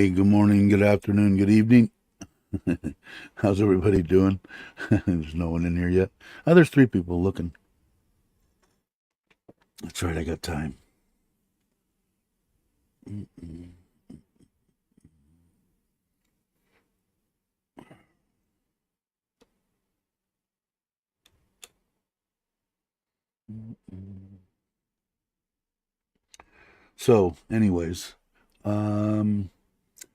Hey, good morning, good afternoon, good evening. How's everybody doing? There's no one in here yet. Oh, there's three people looking. That's right, I got time. Mm-mm. Mm-mm. So, anyways, um,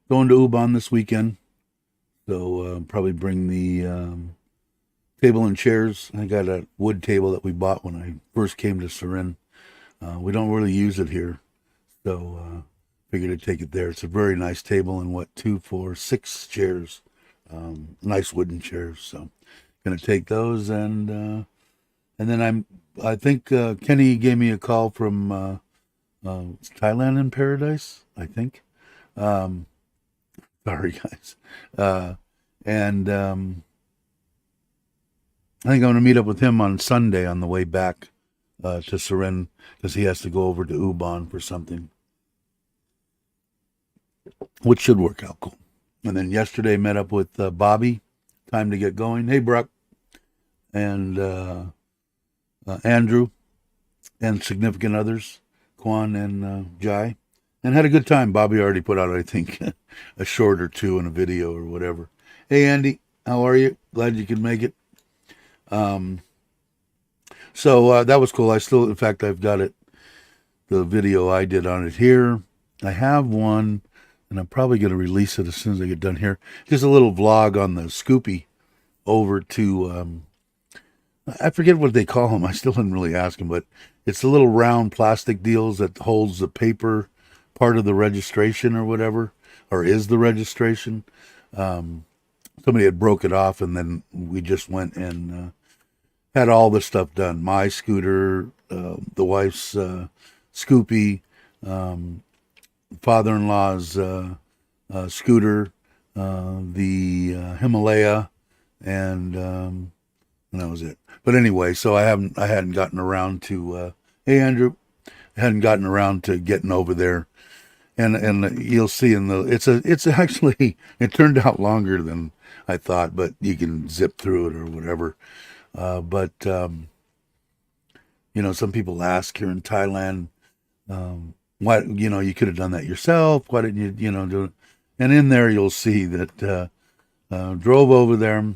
going to Ubon this weekend. So, probably bring the table and chairs. I got a wood table that we bought when I first came to Surin. We don't really use it here, so figured I'd take it there. It's a very nice table and what, two, four, six chairs, nice wooden chairs. So gonna take those and then I think Kenny gave me a call from Thailand in Paradise. I think. Um, sorry guys, uh, and I think I'm gonna meet up with him on Sunday on the way back to Surin because he has to go over to Ubon for something, which should work out cool. And then yesterday met up with Bobby. Time to get going. Hey, Brock and Andrew and significant others, Kwan and Jai, and had a good time. Bobby already put out, I think, a short or two in a video or whatever. Hey, Andy, how are you? Glad you could make it. Um, so that was cool. I still, in fact, I've got it, the video I did on it here. I have one, and I'm probably going to release it as soon as I get done here. Just a little vlog on the Scoopy over to, I forget what they call them. I still didn't really ask them, but it's the little round plastic deals that holds the paper part of the registration or whatever, or is the registration. Um, Somebody had broke it off, and then we just went and had all the stuff done. My scooter, the wife's Scoopy, um, father-in-law's scooter, the Himalaya, and that was it. But anyway, so I hadn't gotten around to. Hey, Andrew, I hadn't gotten around to getting over there, and you'll see in the it's actually it turned out longer than I thought, but you can zip through it or whatever. But some people ask here in Thailand, why you could have done that yourself. Why didn't you do it? And in there you'll see that drove over there.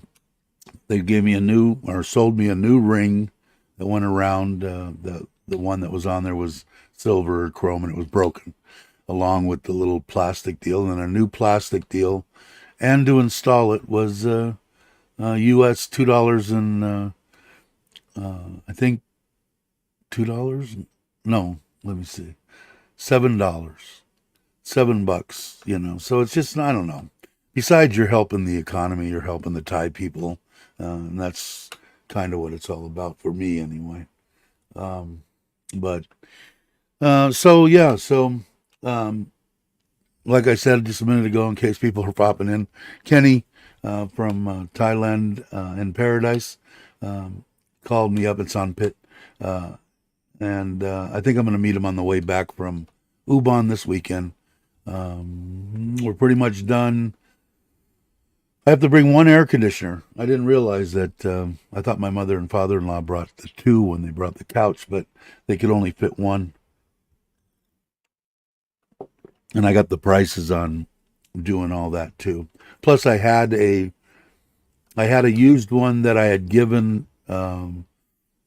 They gave me a new or sold me a new ring that went around. The one that was on there was silver or chrome and it was broken, along with the little plastic deal and a new plastic deal. And to install it was US $2 and I think $2. No, let me see, $7, $7. So it's just I don't know. Besides, you're helping the economy, you're helping the Thai people, and that's kind of what it's all about for me, anyway. Um, but so yeah, so um, like I said just a minute ago, in case people are popping in, Kenny from Thailand in Paradise called me up. It's on Pit, uh, and I think I'm going to meet him on the way back from Ubon this weekend. We're pretty much done. I have to bring one air conditioner. I didn't realize that. I thought my mother and father-in-law brought the two when they brought the couch, but they could only fit one. And I got the prices on doing all that too. Plus, I had a used one that I had given the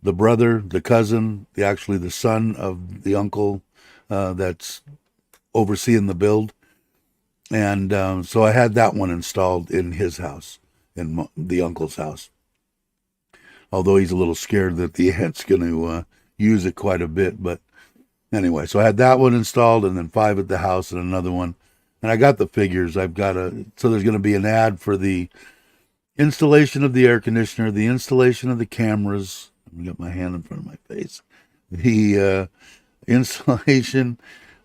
brother, the cousin, actually the son of the uncle that's overseeing the build. And so I had that one installed in his house, in the uncle's house. Although he's a little scared that the aunt's going to use it quite a bit. But anyway, so I had that one installed and then five at the house and another one. And I got the figures. So there's going to be an ad for the installation of the air conditioner, the installation of the cameras. Let me get my hand in front of my face. The installation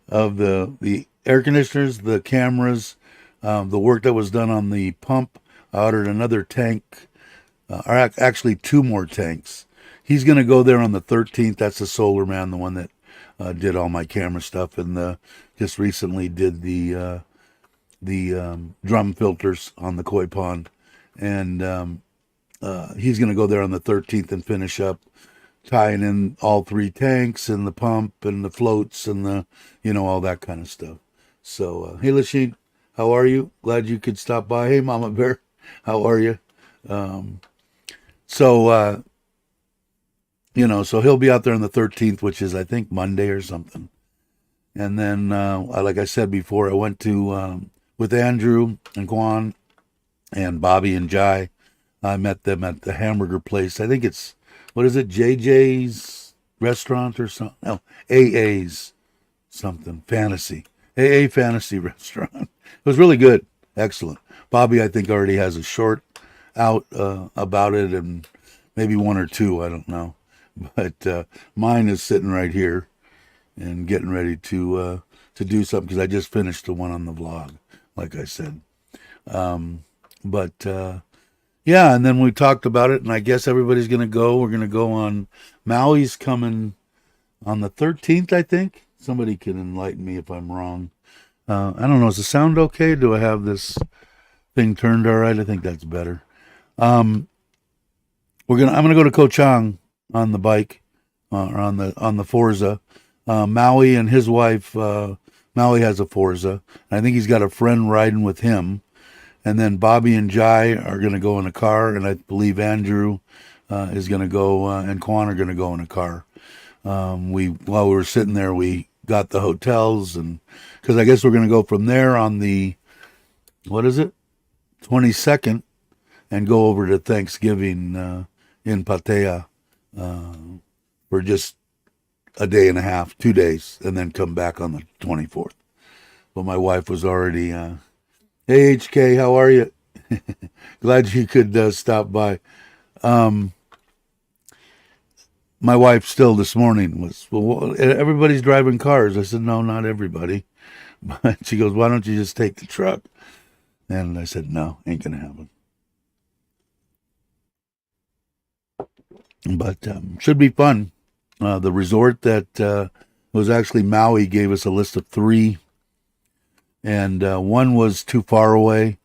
of the air conditioners, the cameras, the work that was done on the pump. I ordered another tank, or actually two more tanks. He's going to go there on the 13th. That's the solar man, the one that did all my camera stuff, and just recently did drum filters on the koi pond, and he's going to go there on the 13th and finish up tying in all 3 tanks and the pump and the floats and the, all that kind of stuff. So, hey, Lasheen, how are you? Glad you could stop by. Hey, Mama Bear, how are you? So, so he'll be out there on the 13th, which is, I think, Monday or something. And then, like I said before, I went to, with Andrew and Kwan and Bobby and Jai. I met them at the hamburger place. I think it's, what is it, JJ's restaurant or something? No, AA's something, fantasy. AA Fantasy Restaurant. It was really good. Excellent. Bobby, I think, already has a short out about it, and maybe 1 or 2, I don't know. But mine is sitting right here and getting ready to do something, because I just finished the one on the vlog, like I said. Yeah, and then we talked about it, and I guess everybody's going to go. We're going to go on, Maui's coming on the 13th, I think. Somebody can enlighten me if I'm wrong. I don't know. Is the sound okay? Do I have this thing turned all right? I think that's better. I'm gonna go to Ko Chang on the bike, or on the Forza. Maui and his wife, Maui has a Forza. I think he's got a friend riding with him. And then Bobby and Jai are going to go in a car, and I believe Andrew is going to go, and Kwan are going to go in a car. While we were sitting there, we got the hotels, and because I guess we're going to go from there on the, what is it, 22nd, and go over to Thanksgiving in Pattaya for just a day and a half, 2 days, and then come back on the 24th. But my wife was already, hey HK, how are you? Glad you could stop by. My wife still this morning was, well, everybody's driving cars. I said, no, not everybody. But she goes, why don't you just take the truck? And I said, no, ain't going to happen. But should be fun. The resort that was actually Maui gave us a list of 3. And one was too far away.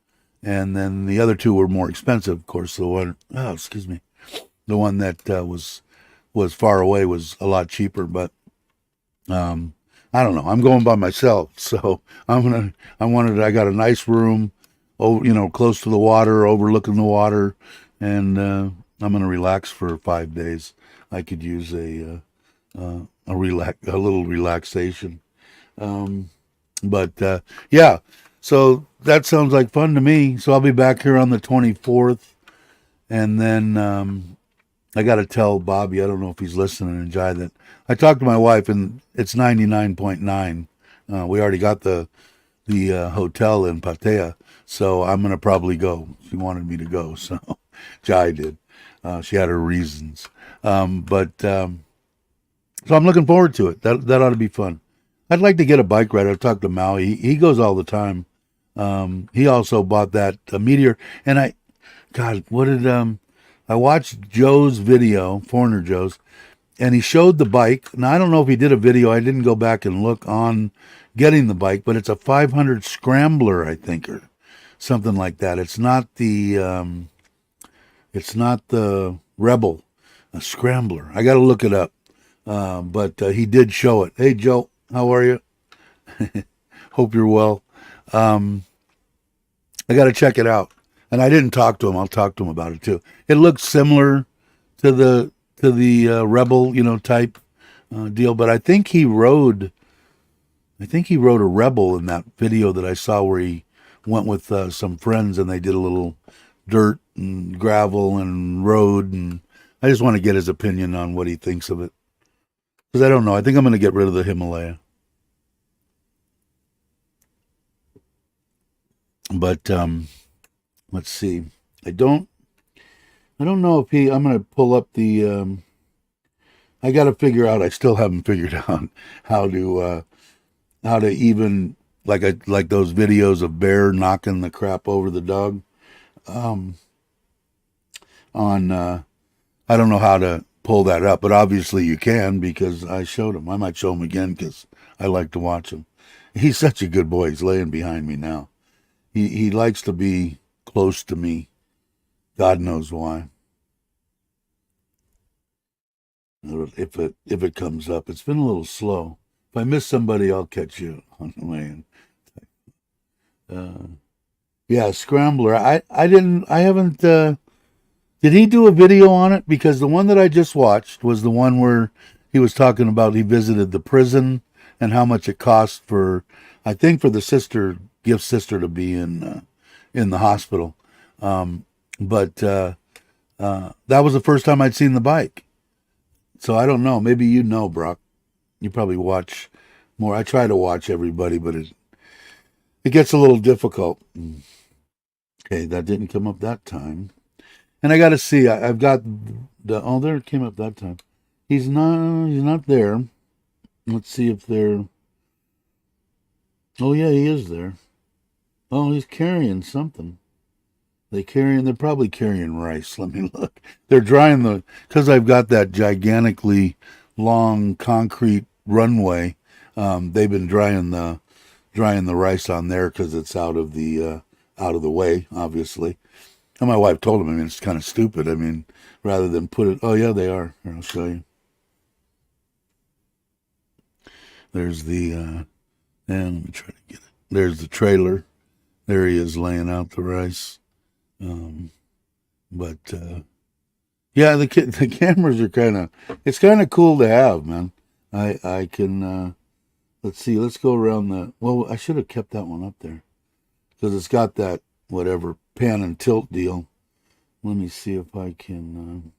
And then the other 2 were more expensive, of course. The one that was far away was a lot cheaper, but I don't know. I'm going by myself, so I got a nice room, close to the water, overlooking the water, and I'm gonna relax for 5 days. I could use a little relaxation, yeah. So that sounds like fun to me. So I'll be back here on the 24th, and then I got to tell Bobby, I don't know if he's listening, and Jai, that I talked to my wife, and it's 99.9. We already got the hotel in Pattaya, so I'm going to probably go. She wanted me to go, so Jai did. She had her reasons. So I'm looking forward to it. That ought to be fun. I'd like to get a bike ride. I've talked to Maui. He goes all the time. He also bought that Meteor, and I watched Joe's video, Foreigner Joe's, and he showed the bike. Now, I don't know if he did a video. I didn't go back and look on getting the bike, but it's a 500 Scrambler, I think, or something like that. It's not the Rebel, a Scrambler. I got to look it up. But he did show it. Hey, Joe, how are you? Hope you're well. I got to check it out. And I didn't talk to him. I'll talk to him about it too. It looks similar to the Rebel, type deal. But I think he rode a Rebel in that video that I saw, where he went with some friends and they did a little dirt and gravel and road. And I just want to get his opinion on what he thinks of it, because I don't know. I think I'm going to get rid of the Himalaya. But let's see. I don't know if I'm going to pull up the, I got to figure out, I still haven't figured out how to even, like those videos of Bear knocking the crap over the dog, I don't know how to pull that up, but obviously you can, because I showed him. I might show him again, because I like to watch him. He's such a good boy. He's laying behind me now. he likes to be close to me. God knows why. If it comes up, it's been a little slow. If I miss somebody, I'll catch you on the way in. Yeah, Scrambler. I haven't. Did he do a video on it? Because the one that I just watched was the one where he was talking about he visited the prison and how much it cost for, I think, for the gift sister to be in the hospital. But that was the first time I'd seen the bike. So I don't know. Maybe you know, Brock. You probably watch more. I try to watch everybody, but it gets a little difficult. Okay, that didn't come up that time. And I got to see. I've got there it came up that time. He's not there. Let's see if they're. Oh yeah, he is there. Oh, he's carrying something. They're probably carrying rice. Let me look. They're drying because I've got that gigantically long concrete runway. They've been drying the rice on there because it's out of the way, obviously. And my wife told him, I mean, it's kind of stupid. I mean, rather than put it, oh yeah, they are. Here, I'll show you. There's and let me try to get it. There's the trailer. There he is laying out the rice. But yeah, the cameras are it's kind of cool to have, man. I can let's see, let's go around well, I should have kept that one up there because it's got that whatever pan and tilt deal. Let me see if I can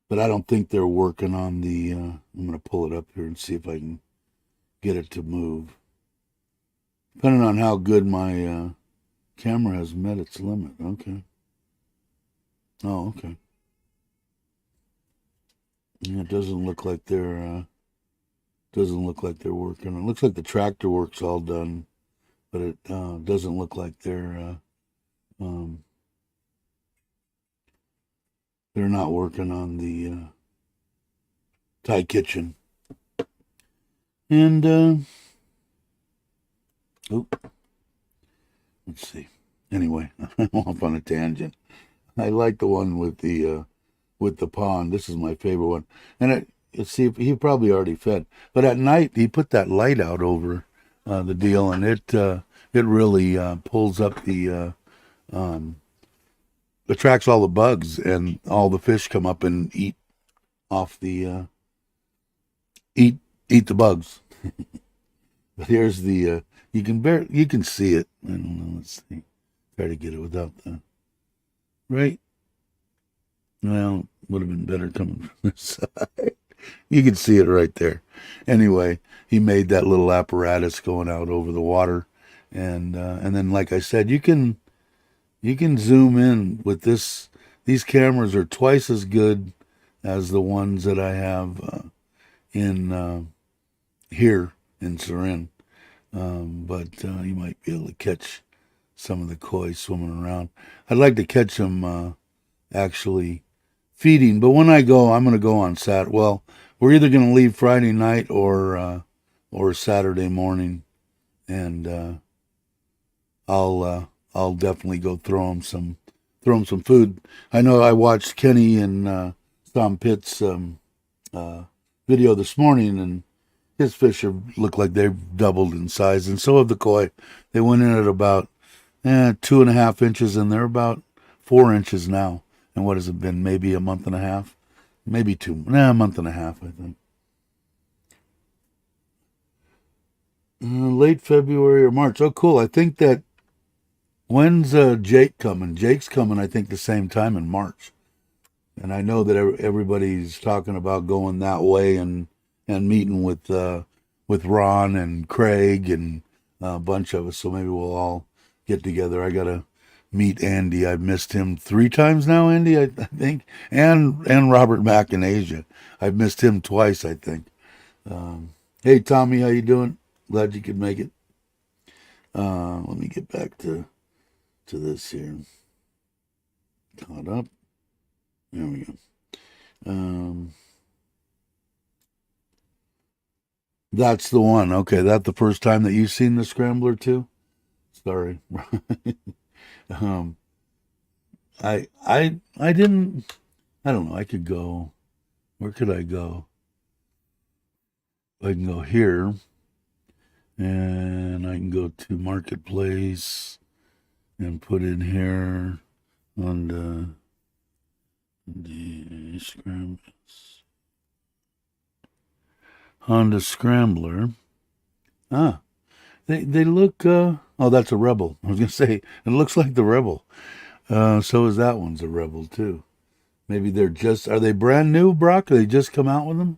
but I don't think they're working on I'm going to pull it up here and see if I can get it to move. Depending on how good my camera has met its limit. Okay. Oh, okay. Yeah, it doesn't look like they're working. It looks like the tractor work's all done, but it doesn't look like they're not working on the Thai kitchen. And let's see. Anyway, I'm off on a tangent. I like the one with the pond. This is my favorite one. And let's see, he probably already fed. But at night, he put that light out over the deal, and it really pulls up attracts all the bugs, and all the fish come up and eat off eat the bugs. But here's you can see it. I don't know. Let's see. Try to get it without the right. Well, would have been better coming from this side. You can see it right there. Anyway, he made that little apparatus going out over the water, and then, like I said, you can zoom in with this. These cameras are twice as good as the ones that I have in here in Surin. But you might be able to catch some of the koi swimming around. I'd like to catch them actually feeding, but when I go, I'm going to go on Saturday. Well, we're either going to leave Friday night or Saturday morning, and I'll definitely go throw them some food. I know I watched Kenny and Tom Pitt's video this morning, and his fish look like they've doubled in size, and so have the koi. They went in at about 2.5 inches, and they're about 4 inches now. And what has it been? Maybe a month and a half? Maybe a month and a half, I think. Late February or March. Oh, cool. I think that, when's Jake coming? Jake's coming, I think, the same time in March. And I know that everybody's talking about going that way and meeting with Ron and Craig and a bunch of us. So maybe we'll all get together. I gotta meet Andy. I've missed him 3 times now, Andy, I think, and Robert Mack in Asia. I've missed him twice, I think. Hey, Tommy, how you doing? Glad you could make it. Let me get back to this here. Caught up. There we go. That's the one. Okay, that's the first time that you've seen the Scrambler too? Sorry. um, I didn't. I don't know. I could go. Where could I go? I can go here, and I can go to Marketplace and put in here on the Honda Scrambler. Ah, they look. Oh, that's a Rebel. I was gonna say it looks like the Rebel. So is that one's a Rebel too. Maybe they're just. Are they brand new, Brock? Or they just come out with them?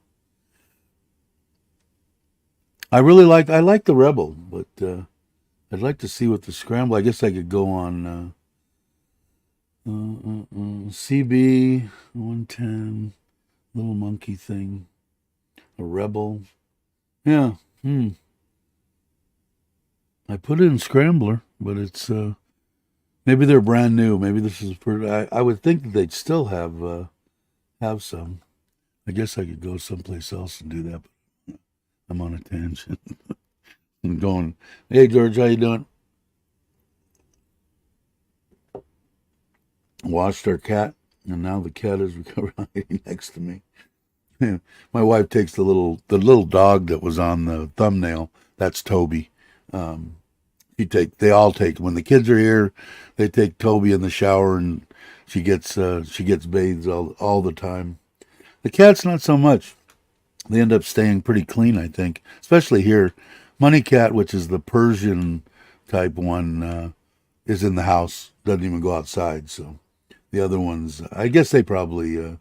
I really like. I like the Rebel, but I'd like to see what the Scrambler. I guess I could go on CB 110, little monkey thing, a Rebel. Yeah. I put it in Scrambler, but it's maybe they're brand new. Maybe this is I would think that they'd still have some. I guess I could go someplace else and do that, but I'm on a tangent. I'm going, hey George, how you doing? Washed our cat, and now the cat is recovering to me. My wife takes the little dog that was on the thumbnail. That's Toby. They all take when the kids are here. They take Toby in the shower, and she gets bathed all the time. The cats not so much. They end up staying pretty clean, I think, especially here. Money Cat, which is the Persian type one, is in the house. Doesn't even go outside. So the other ones, I guess they probably,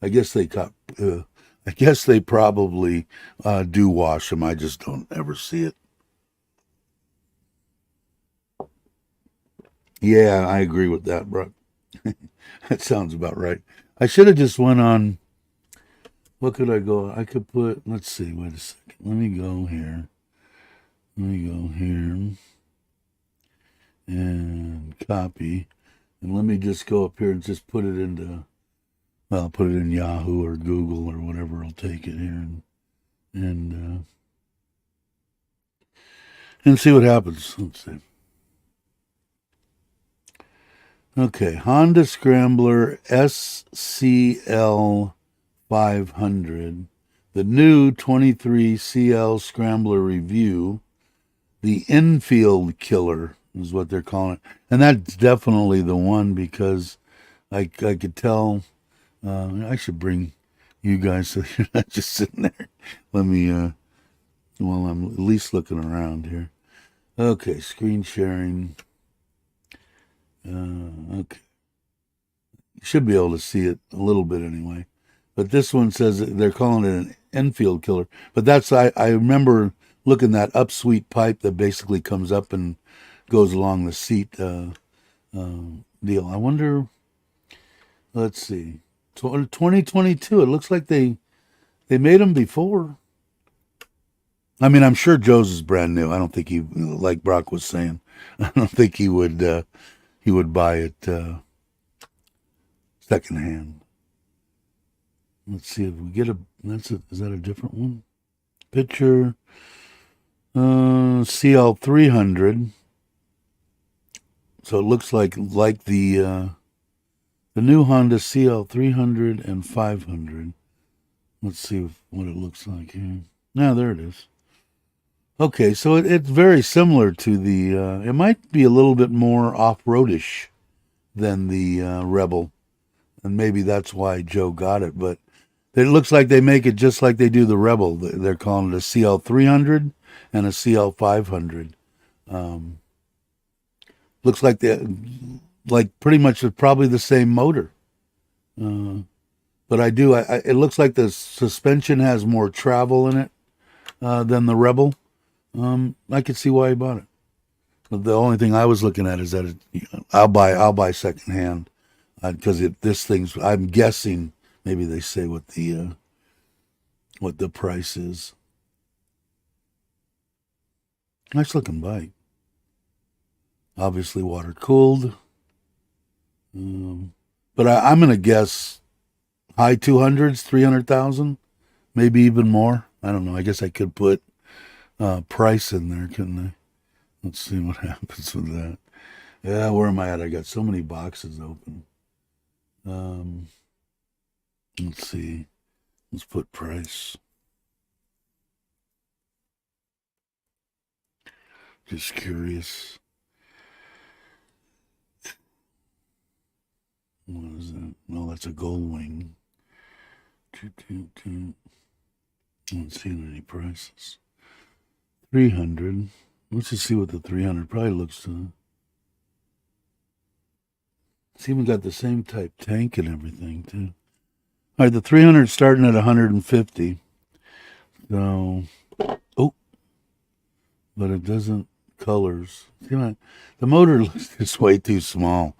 I guess they probably do wash them. I just don't ever see it. Yeah, I agree with that, Brooke. That sounds about right. I should have just went on. What could I go? I could put. Let's see. Wait a second. Let me go here. And copy. And let me just go up here and just put it into. Well, I'll put it in Yahoo or Google or whatever. I'll take it here and see what happens. Let's see. Okay, Honda Scrambler SCL 500, the new 23 CL Scrambler review, the infield killer is what they're calling it, and that's definitely the one because I could tell. I should bring you guys so you're not just sitting there. Let me while I'm at least looking around here. Okay, screen sharing. Okay. You should be able to see it a little bit anyway. But this one says they're calling it an infield killer. But that's, I remember looking that upsweep pipe that basically comes up and goes along the seat deal. I wonder, let's see, 2022. It looks like they made them before. I mean, I'm sure Joe's is brand new. I don't think he, like Brock was saying, I don't think he would buy it secondhand. Let's see if we get is that a different one? Picture CL300. So it looks like the new Honda CL300 and 500. Let's see what it looks like here. Now there it is. Okay, so it's very similar to the. It might be a little bit more off-roadish than the Rebel, and maybe that's why Joe got it. But it looks like they make it just like they do the Rebel. They're calling it a CL300 and a CL500. Looks like pretty much probably the same motor. But it looks like the suspension has more travel in it than the Rebel. I could see why he bought it. But the only thing I was looking at is that I'll buy secondhand because this thing's. I'm guessing maybe they say what the price is. Nice looking bike. Obviously water cooled. But I'm gonna guess high 200s, 300,000, maybe even more. I don't know. I guess I could put price in there, couldn't I? Let's see what happens with that. Yeah, where am I at? I got so many boxes open. Let's see. Let's put price. Just curious. What is that? No, that's a gold wing. I don't see any prices. 300. Let's just see what the 300 probably looks to. It's even got the same type tank and everything, too. All right, the 300 starting at 150. So, oh, but it doesn't colors. See, the motor looks just way too small.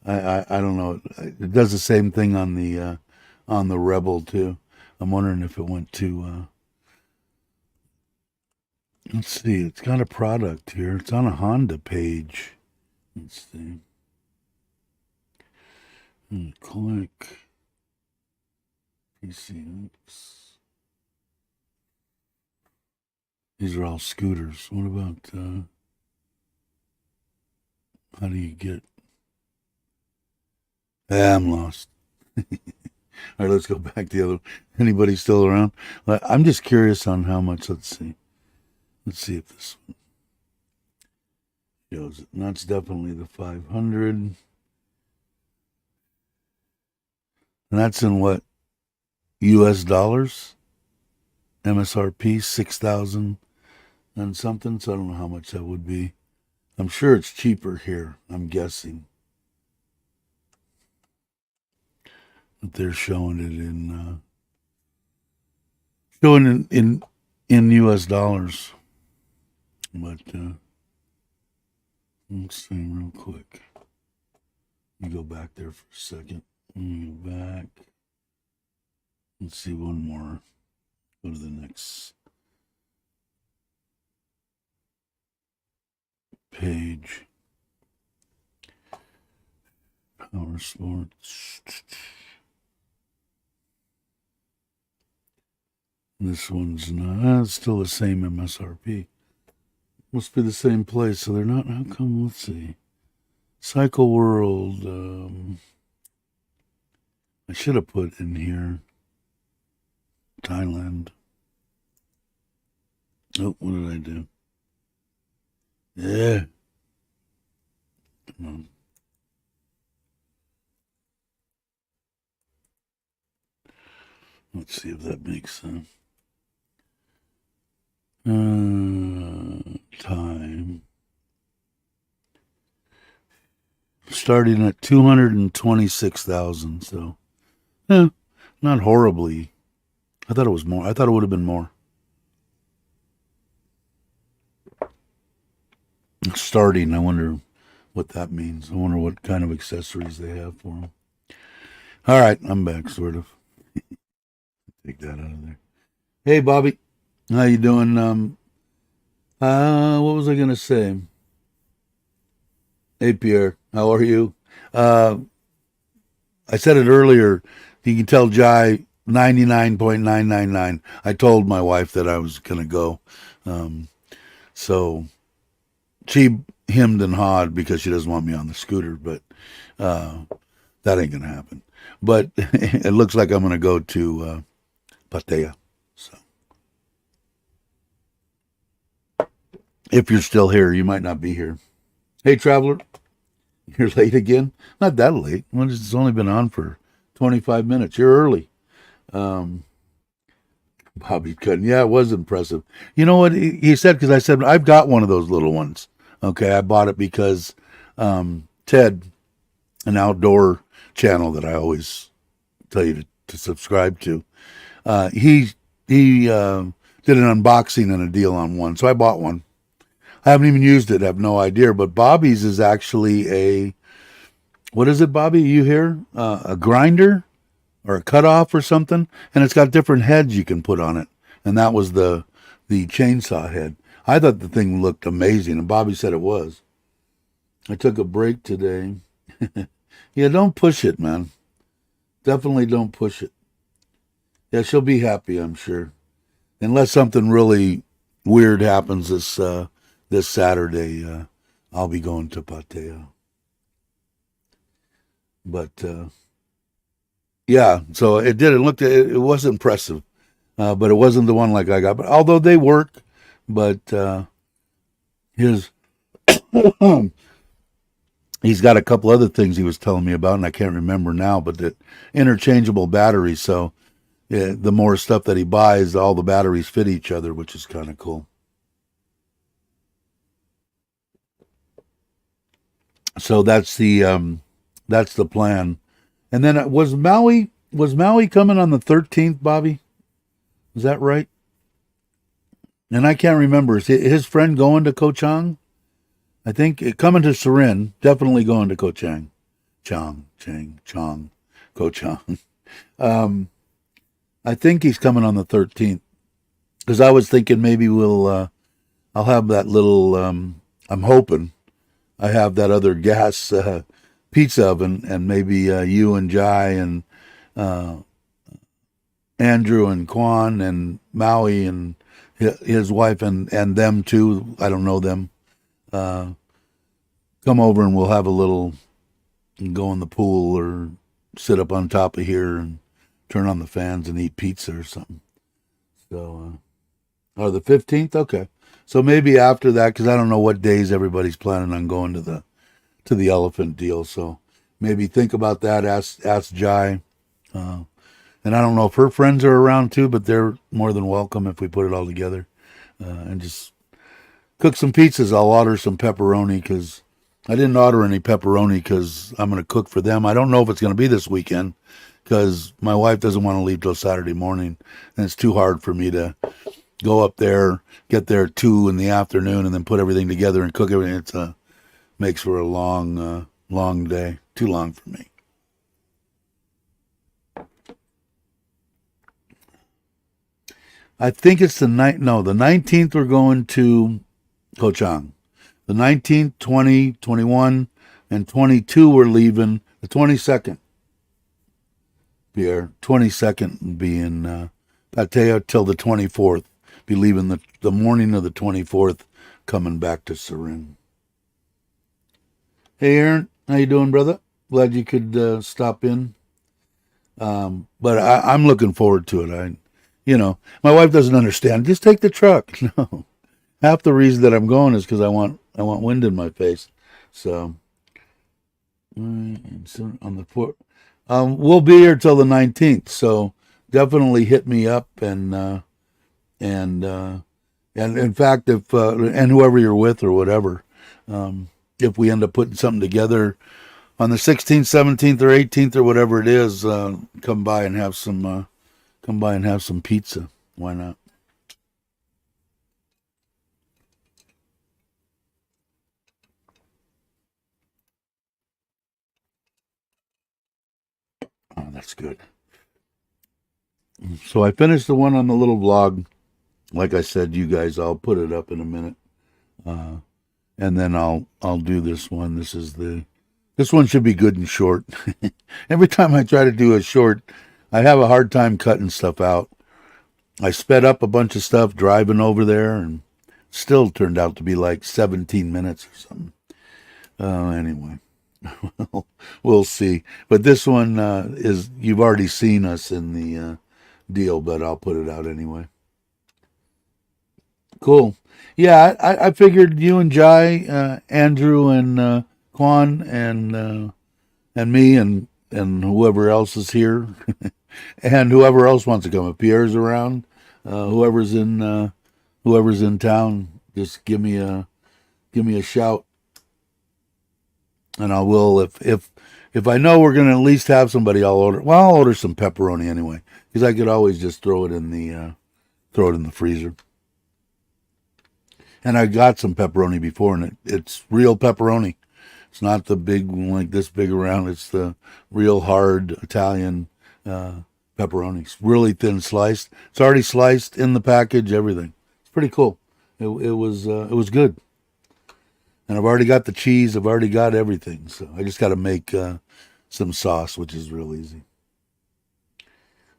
I don't know. It does the same thing on the Rebel too. I'm wondering if it went to. Let's see. It's got a product here. It's on a Honda page. Let's see. Click. PCX. These are all scooters. What about how do you get? I'm lost. All right, let's go back to the other. Anybody still around? I'm just curious on how much. Let's see. Let's see if this one shows it. And that's definitely the 500. And that's in what? US dollars? MSRP 6,000 and something. So I don't know how much that would be. I'm sure it's cheaper here. I'm guessing. But they're showing it in US dollars. But let's see real quick. Let me go back there for a second. Let me go back. Let's see one more. Go to the next page. Power Sports. This one's not. It's still the same MSRP. Must be the same place, so they're not. How come? Let's see. Cycle World. I should have put in here Thailand. Oh, what did I do? Yeah. Come on. Let's see if that makes sense. Time. Starting at 226,000, so not horribly. I thought it was more. I thought it would have been more. Starting, I wonder what that means. I wonder what kind of accessories they have for them. All right, I'm back, sort of. Take that out of there. Hey, Bobby, how you doing? What was I gonna say? Hey, Pierre, how are you? I said it earlier. You can tell Jai 99.999. I told my wife that I was gonna go, so she hemmed and hawed because she doesn't want me on the scooter, but that ain't gonna happen. But it looks like I'm gonna go to Pattaya. So if you're still here, you might not be here. Hey, traveler, you're late again? Not that late. Well, it's only been on for 25 minutes. You're early. Bobby couldn't. Yeah, it was impressive. You know what he said? Because I said, I've got one of those little ones. Okay, I bought it because Ted, an outdoor channel that I always tell you to subscribe to, he did an unboxing and a deal on one. So I bought one. I haven't even used it. I have no idea. But Bobby's is actually what is it, Bobby? You hear? A grinder or a cutoff or something? And it's got different heads you can put on it. And that was the chainsaw head. I thought the thing looked amazing, and Bobby said it was. I took a break today. Yeah, don't push it, man. Definitely don't push it. Yeah, she'll be happy, I'm sure. Unless something really weird happens this this Saturday, I'll be going to Pattaya. But yeah, so it did. It was impressive, but it wasn't the one like I got. But although they work, but his he's got a couple other things he was telling me about, and I can't remember now. But the interchangeable batteries, so the more stuff that he buys, all the batteries fit each other, which is kind of cool. So that's the plan. And then was Maui coming on the 13th, Bobby? Is that right? And I can't remember. Is his friend going to Koh Chang? I think coming to Surin, definitely going to Koh Chang. Chang, Koh Chang. Um, I think he's coming on the 13th. Because I was thinking maybe I'll have that little, I'm hoping I have that other gas pizza oven, and maybe you and Jai and uh, Andrew and Quan and Maui and his wife and them too. I don't know them. Uh, Come over and we'll have a little, go in the pool or sit up on top of here and turn on the fans and eat pizza or something. So, the 15th, okay. So maybe after that, because I don't know what days everybody's planning on going to the elephant deal. So maybe think about that. Ask Jai. Uh, and I don't know if her friends are around too, but they're more than welcome if we put it all together and just cook some pizzas. I'll order some pepperoni because I didn't order any pepperoni because I'm going to cook for them. I don't know if it's going to be this weekend because my wife doesn't want to leave till Saturday morning, and it's too hard for me to go up there, get there at 2 in the afternoon, and then put everything together and cook everything. It makes for a long day. Too long for me. I think it's the 19th we're going to Koh Chang. The 19th, 20, 21, and 22 we're leaving. The 22nd, Pierre, 22nd be in Pattaya till the 24th. Be leaving the morning of the 24th, coming back to Surin. Hey, Aaron, how you doing, brother? Glad you could stop in. But I'm looking forward to it. My wife doesn't understand. Just take the truck. No, half the reason that I'm going is because I want wind in my face. So, and soon on the port, we'll be here till the 19th. So definitely hit me up and in fact, if and whoever you're with or whatever, if we end up putting something together on the 16th, 17th, or 18th or whatever it is, come by and have some pizza. Why not? Oh, that's good. So I finished the one on the little vlog. Like I said, you guys, I'll put it up in a minute, uh, and then I'll do this one. This one should be good and short. Every time I try to do a short, I have a hard time cutting stuff out. I sped up a bunch of stuff driving over there, and still turned out to be like 17 minutes or something. Anyway, we'll see. But this one you've already seen us in the deal, but I'll put it out anyway. Cool. Yeah, I figured you and Jai, Andrew and Quan and me and whoever else is here, and whoever else wants to come. If Pierre's around, whoever's in town, just give me a shout, and I will. If I know we're gonna at least have somebody, I'll order. Well, I'll order some pepperoni anyway, because I could always just throw it in the freezer. And I got some pepperoni before, and it's real pepperoni. It's not the big one like this big around. It's the real hard Italian pepperoni. It's really thin sliced. It's already sliced in the package. Everything. It's pretty cool. It was good. And I've already got the cheese. I've already got everything. So I just got to make some sauce, which is real easy.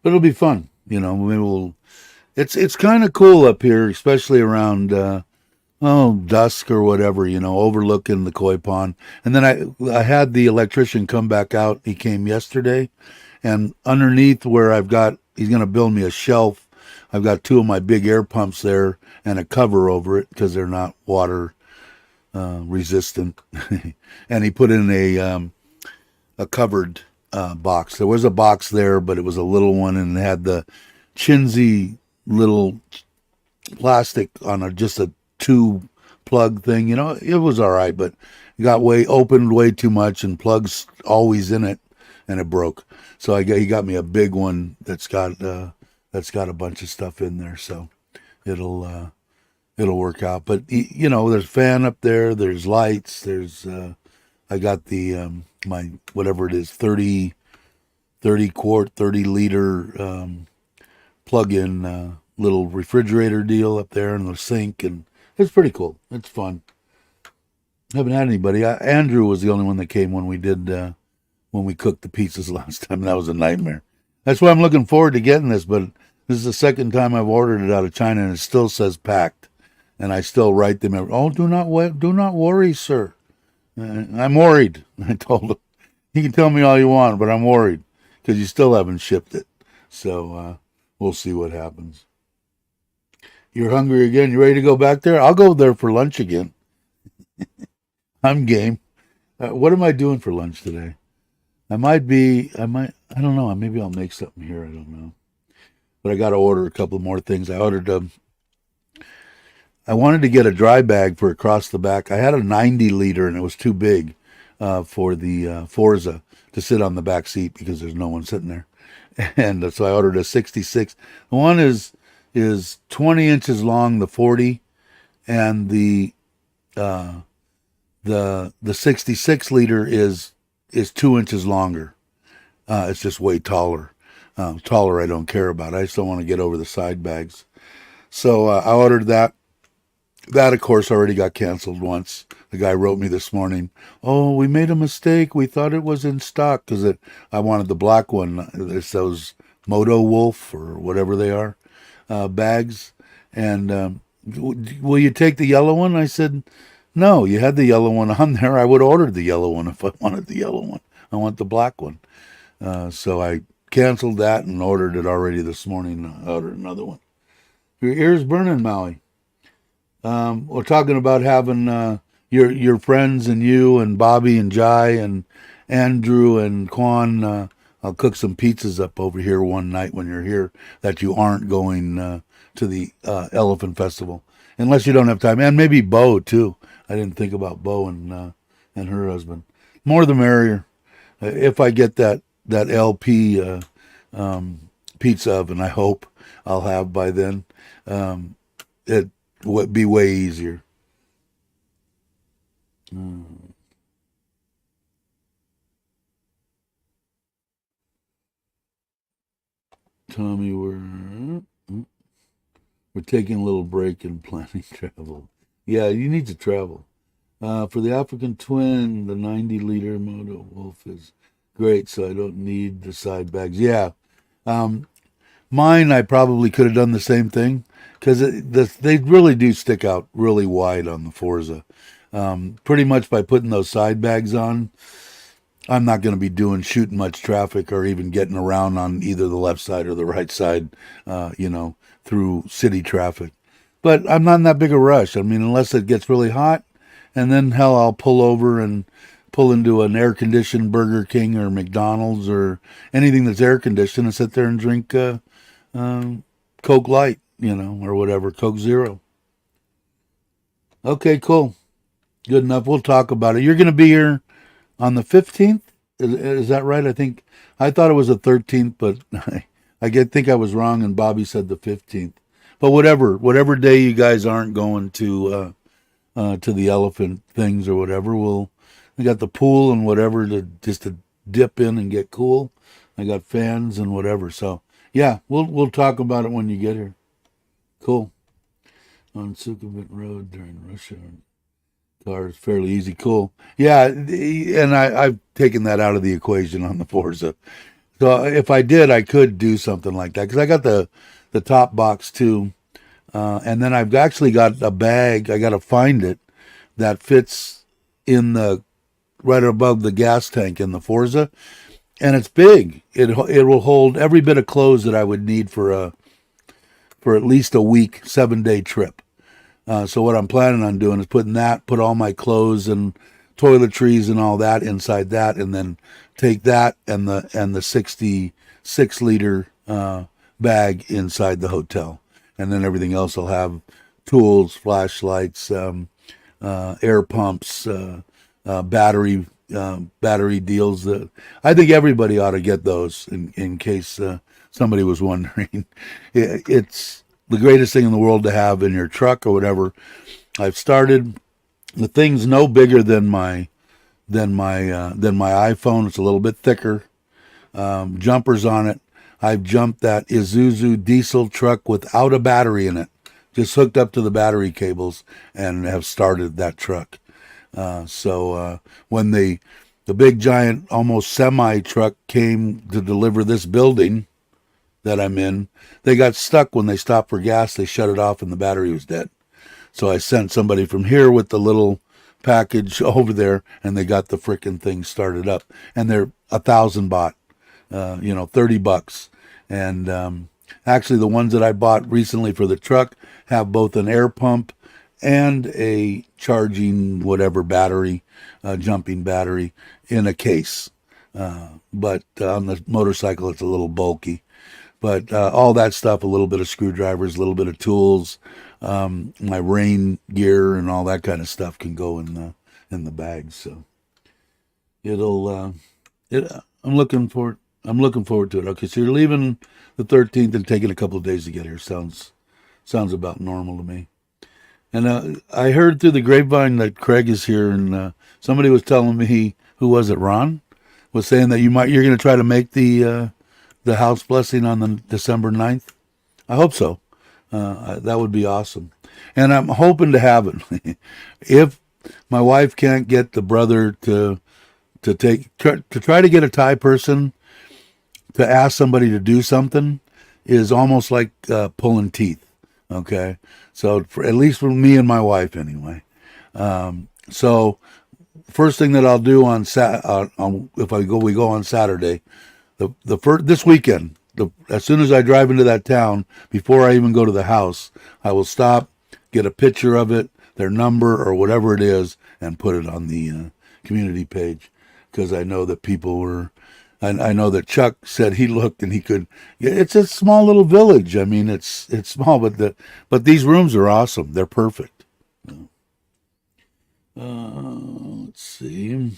But it'll be fun. Maybe we'll. It's kind of cool up here, especially around dusk or whatever, overlooking the koi pond. And then I had the electrician come back out. He came yesterday, and underneath where he's going to build me a shelf. I've got two of my big air pumps there and a cover over it because they're not water resistant. And he put in a covered box. There was a box there, but it was a little one and it had the chintzy little plastic on just a two plug thing. It was all right, but it got opened way too much, and plugs always in it, and it broke. So he got me a big one that's got a bunch of stuff in there, so it'll work out. But there's a fan up there, there's lights, there's I got the my whatever it is 30 quart 30 liter plug-in little refrigerator deal up there, and the sink, and it's pretty cool. It's fun. Haven't had anybody. Andrew was the only one that came when we cooked the pizzas last time. That was a nightmare. That's why I'm looking forward to getting this, but this is the second time I've ordered it out of China, and it still says packed. And I still write them, do not worry, sir. I'm worried. I told him, you can tell me all you want, but I'm worried because you still haven't shipped it. So we'll see what happens. You're hungry again? You ready to go back there? I'll go there for lunch again. I'm game. What am I doing for lunch today? I don't know. Maybe I'll make something here. I don't know. But I got to order a couple more things. I wanted to get a dry bag for across the back. I had a 90 liter and it was too big for the Forza to sit on the back seat because there's no one sitting there. And so I ordered a 66. The one is 20 inches long, the 40, and the 66 liter is 2 inches longer. It's just way taller. Taller I don't care about. I just don't want to get over the side bags. So I ordered that. That, of course, already got canceled once. The guy wrote me this morning, "Oh, we made a mistake. We thought it was in stock because I wanted the black one. It's those Moto Wolf or whatever they are bags. And will you take the yellow one?" I said, "No, you had the yellow one on there. I would order the yellow one if I wanted the yellow one. I want the black one." So I canceled that and ordered it already this morning. I ordered another one. Your ears burning, Maui. We're talking about having your friends and you and Bobby and Jai and Andrew and Quan. I'll cook some pizzas up over here one night when you're here that you aren't going to the Elephant Festival. Unless you don't have time. And maybe Bo, too. I didn't think about Bo and her husband. More the merrier. If I get that LP pizza oven, I hope I'll have by then, it would be way easier. Tommy, we're taking a little break and planning travel. Yeah, you need to travel. For the African Twin, the 90 liter Moto Wolf is great, so I don't need the side bags. Yeah. Mine, I probably could have done the same thing because they really do stick out really wide on the Forza. Pretty much by putting those side bags on, I'm not going to be shooting much traffic or even getting around on either the left side or the right side, through city traffic. But I'm not in that big a rush. I mean, unless it gets really hot, and then hell, I'll pull over and pull into an air-conditioned Burger King or McDonald's or anything that's air-conditioned and sit there and drink Coke Light, or whatever, Coke Zero. Okay, cool. Good enough. We'll talk about it. You're going to be here on the 15th? Is that right? I thought it was the 13th, but think I was wrong, and Bobby said the 15th. But whatever day you guys aren't going to the elephant things or whatever, we got the pool and whatever to dip in and get cool. I got fans and whatever. So yeah, we'll talk about it when you get here. Cool. On Sukhumvit Road during rush hour. Car is fairly easy. Cool. Yeah, and I've taken that out of the equation on the Forza. So if I did, I could do something like that because I got the top box too. And then I've actually got a bag. I got to find it that fits in the right above the gas tank in the Forza, and it's big. It will hold every bit of clothes that I would need for at least a week, 7-day trip. So what I'm planning on doing is put all my clothes and toiletries and all that inside that, and then take that and the 66-liter bag inside the hotel, and then everything else will have tools, flashlights, air pumps, battery deals. That I think everybody ought to get those in case somebody was wondering. It's the greatest thing in the world to have in your truck or whatever. I've started. The thing's no bigger than my iPhone. It's a little bit thicker. Jumpers on it. I've jumped that Isuzu diesel truck without a battery in it, just hooked up to the battery cables, and have started that truck. So when the big giant almost semi truck came to deliver this building that I'm in, they got stuck when they stopped for gas. They shut it off and the battery was dead. So I sent somebody from here with the little package over there, and they got the frickin' thing started up. And they're 1,000 baht, $30. And actually, the ones that I bought recently for the truck have both an air pump and a charging whatever battery, jumping battery in a case. But on the motorcycle, it's a little bulky. But all that stuff, a little bit of screwdrivers, a little bit of tools, my rain gear, and all that kind of stuff can go in the bag. So I'm looking forward. I'm looking forward to it. Okay, so you're leaving the 13th and taking a couple of days to get here. Sounds about normal to me. And I heard through the grapevine that Craig is here, and somebody was telling me, who was it? Ron was saying that you're going to try to make the house blessing on the December 9th. I hope so. That would be awesome. And I'm hoping to have it. If my wife can't get the brother to try to get a Thai person to ask somebody to do something is almost like pulling teeth. Okay, so at least for me and my wife, anyway. So first thing that I'll do if we go on Saturday, this weekend. As soon as I drive into that town, before I even go to the house, I will stop, get a picture of it, their number or whatever it is, and put it on the community page, because I know that people were. I know that Chuck said he looked and he could. It's a small little village. I mean, it's small, but these rooms are awesome. They're perfect. Let's see.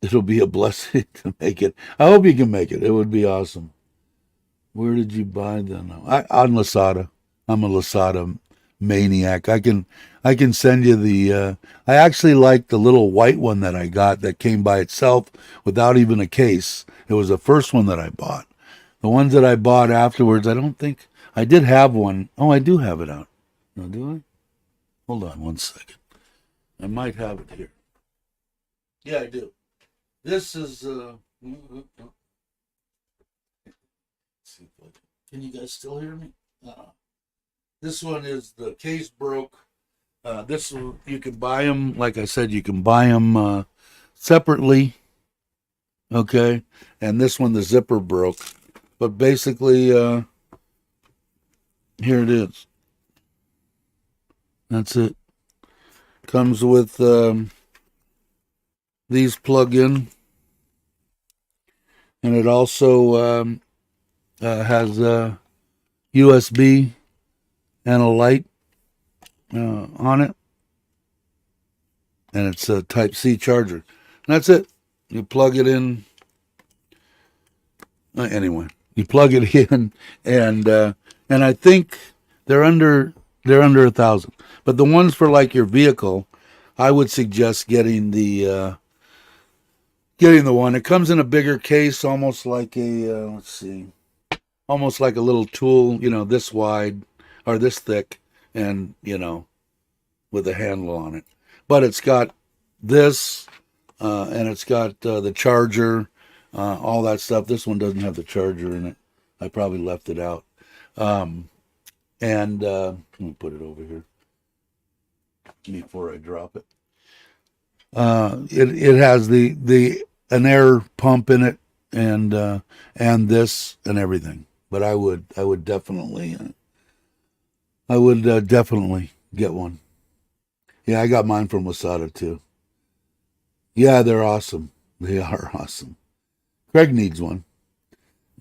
It'll be a blessing to make it. I hope you can make it. It would be awesome. Where did you buy them? On Lasada. I'm a Lasada maniac. I can send you the. I actually like the little white one that I got that came by itself without even a case. It was the first one that I bought. The ones that I bought afterwards, I don't think I did have one. Oh, I do have it out. No, do I? Hold on 1 second. I might have it here. Yeah, I do. This is. Can you guys still hear me? This one is the case broke. This one, you can buy them. Like I said, you can buy them separately. Okay, and this one, the zipper broke. But basically, here it is. That's it. Comes with these plug in, and it also has a USB and a light on it, and it's a Type-C charger. And that's it. You plug it in. Anyway, you plug it in, and I think they're under 1,000. But the ones for like your vehicle, I would suggest getting the one. It comes in a bigger case, almost like a almost like a little tool, this wide or this thick, and with a handle on it. But it's got this, and it's got the charger, all that stuff. This one doesn't have the charger in it. I probably left it out. Um, and let me put it over here before I drop it. It has the an air pump in it, and this and everything. But I would definitely get one. Yeah, I got mine from Wasada too. Yeah, they're awesome. They are awesome. Craig needs one.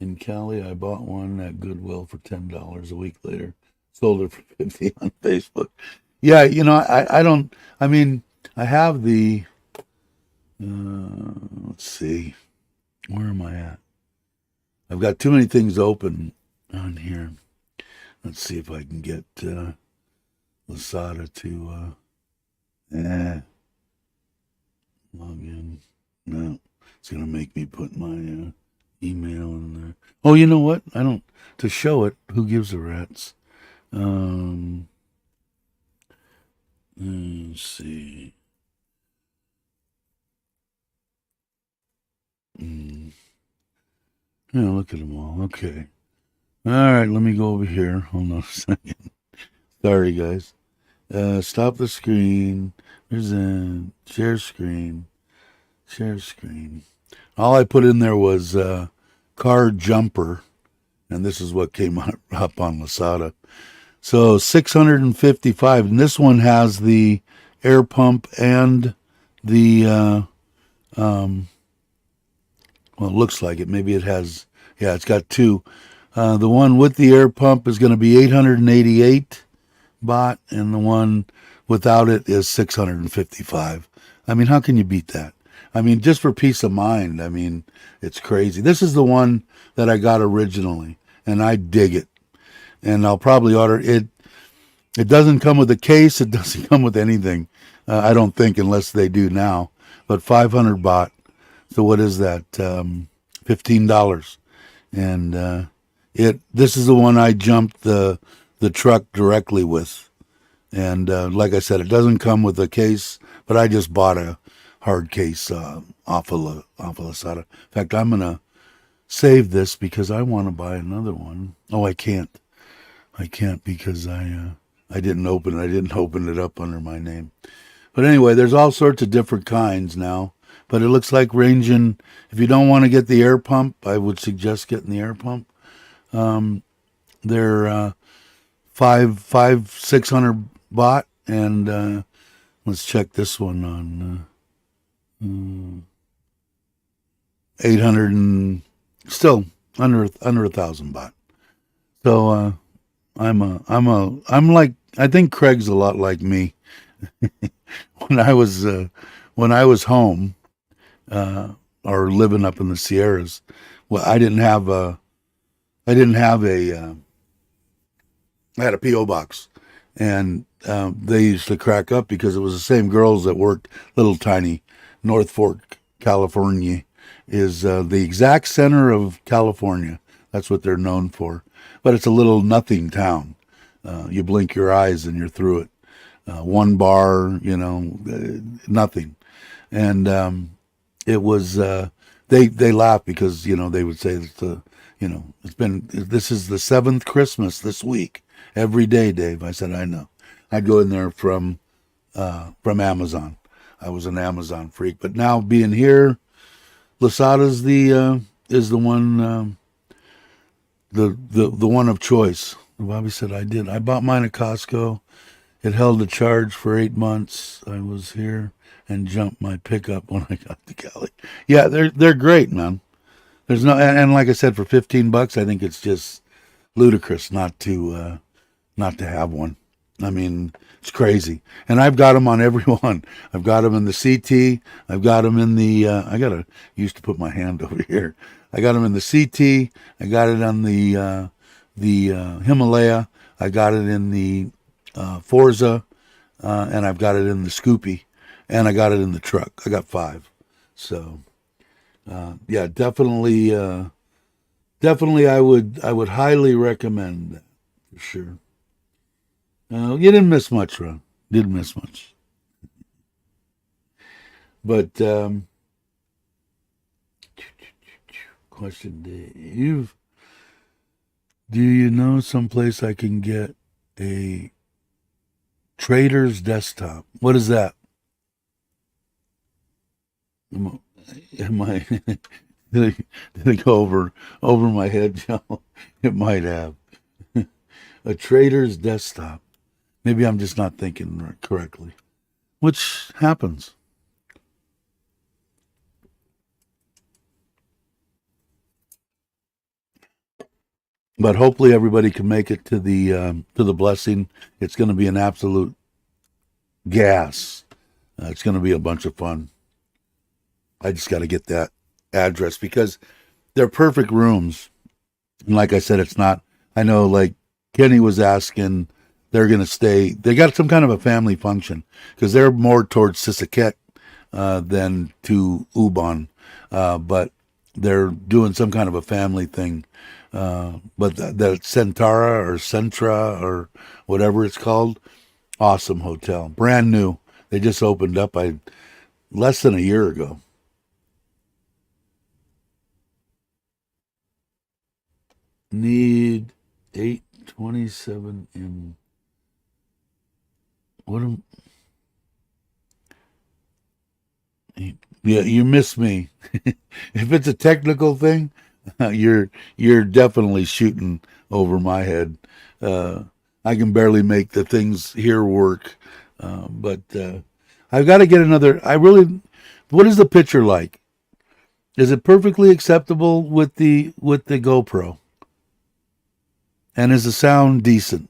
In Cali, I bought one at Goodwill for $10. A week later, sold it for 50 on Facebook. Yeah, I don't. I mean, I have the. Let's see, where am I at? I've got too many things open on here. Let's see if I can get Lasada to log in. No, it's gonna make me put my email in there. Oh, you know what? I don't to show it. Who gives a rat's? Let's see. Yeah, look at them all. Okay. All right, let me go over here. Hold on a second. Sorry, guys. Stop the screen. There's a share screen. Share screen. All I put in there was car jumper, and this is what came up on Lasada. So 655, and this one has the air pump and the well, it looks like it. Maybe it has. Yeah, it's got two. The one with the air pump is going to be 888 baht, and the one without it is 655. I mean, how can you beat that? I mean, just for peace of mind, I mean, it's crazy. This is the one that I got originally, and I dig it. And I'll probably order it. It doesn't come with a case. It doesn't come with anything. I don't think, unless they do now. But 500 baht. So what is that? $15. And this is the one I jumped the truck directly with. And like I said, it doesn't come with a case, but I just bought a hard case off of Lasada. In fact, I'm gonna save this because I want to buy another one. Oh, I can't. I can't because I didn't open it. I didn't open it up under my name. But anyway, there's all sorts of different kinds now. But it looks like ranging. If you don't want to get the air pump, I would suggest getting the air pump. They're 600 baht, and let's check this one on 800 and still under 1,000 baht. So I'm like, I think Craig's a lot like me. when I was home or living up in the Sierras, well, I had a PO box, and they used to crack up because it was the same girls that worked little tiny North Fork, California, is the exact center of California. That's what they're known for. But it's a little nothing town. You blink your eyes and you're through it. One bar, nothing. And it was they laughed because they would say that this is the 7th Christmas this week every day, Dave. I said, I know. I'd go in there from Amazon. I was an Amazon freak, but now being here, Lasada's is the one the one of choice. Bobby said I did. I bought mine at Costco. It held a charge for 8 months. I was here and jumped my pickup when I got to Cali. Yeah, they're great, man. There's no and like I said, for $15, I think it's just ludicrous not to have one. I mean, it's crazy. And I've got them on every one. I've got them in the CT. I've got them in the. Used to put my hand over here. I got them in the CT. I got it on the Himalaya. I got it in the Forza, and I've got it in the Scoopy, and I got it in the truck. I got 5. So, yeah, definitely, I would highly recommend that for sure. You didn't miss much, Ron. Didn't miss much. But question, Dave. Do you know someplace I can get a trader's desktop? What is that? Am I did it go over my head, Joe? It might have. A trader's desktop. Maybe I'm just not thinking correctly, which happens. But hopefully everybody can make it to the blessing. It's going to be an absolute gas. It's going to be a bunch of fun. I just got to get that address because they're perfect rooms. And like I said, it's not. I know, like Kenny was asking, they're going to stay. They got some kind of a family function because they're more towards Sisaket than to Ubon, but they're doing some kind of a family thing. But the Centara or Centra or whatever it's called, awesome hotel, brand new. They just opened up less than a year ago. Need 827 in what am yeah, you miss me. If it's a technical thing, you're definitely shooting over my head. Uh, I can barely make the things here work, but I've got to get another. I really, what is the picture like? Is it perfectly acceptable with the GoPro? And is the sound decent?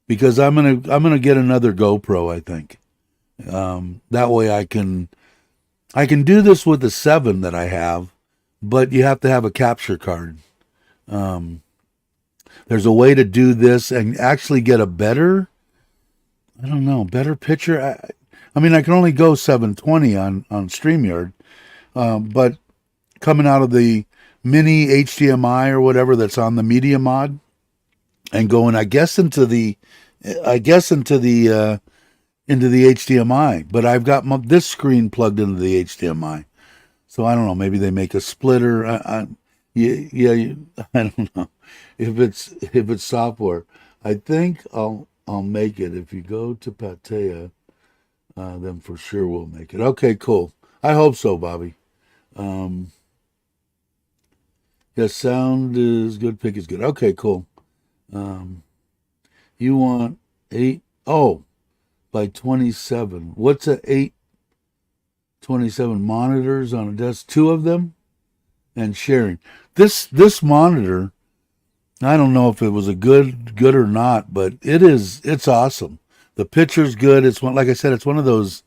Because I'm gonna get another GoPro. I think that way I can do this with the 7 that I have, but you have to have a capture card. Um, there's a way to do this and actually get a better, I don't know, better picture. I mean, I can only go 720 on StreamYard, but coming out of the mini HDMI or whatever that's on the media mod and going, I guess into the HDMI. But I've got this screen plugged into the HDMI. So I don't know. Maybe they make a splitter. Yeah, I don't know if it's software. I think I'll make it. If you go to Patea, then for sure we'll make it. Okay, cool. I hope so, Bobby. Um, yeah, sound is good. Pick is good. Okay, cool. Um, you want 8 by 27. What's a 827 monitors on a desk? 2 of them and sharing. This monitor, I don't know if it was a good or not, but it's awesome. The picture's good. It's one, like I said, it's one of those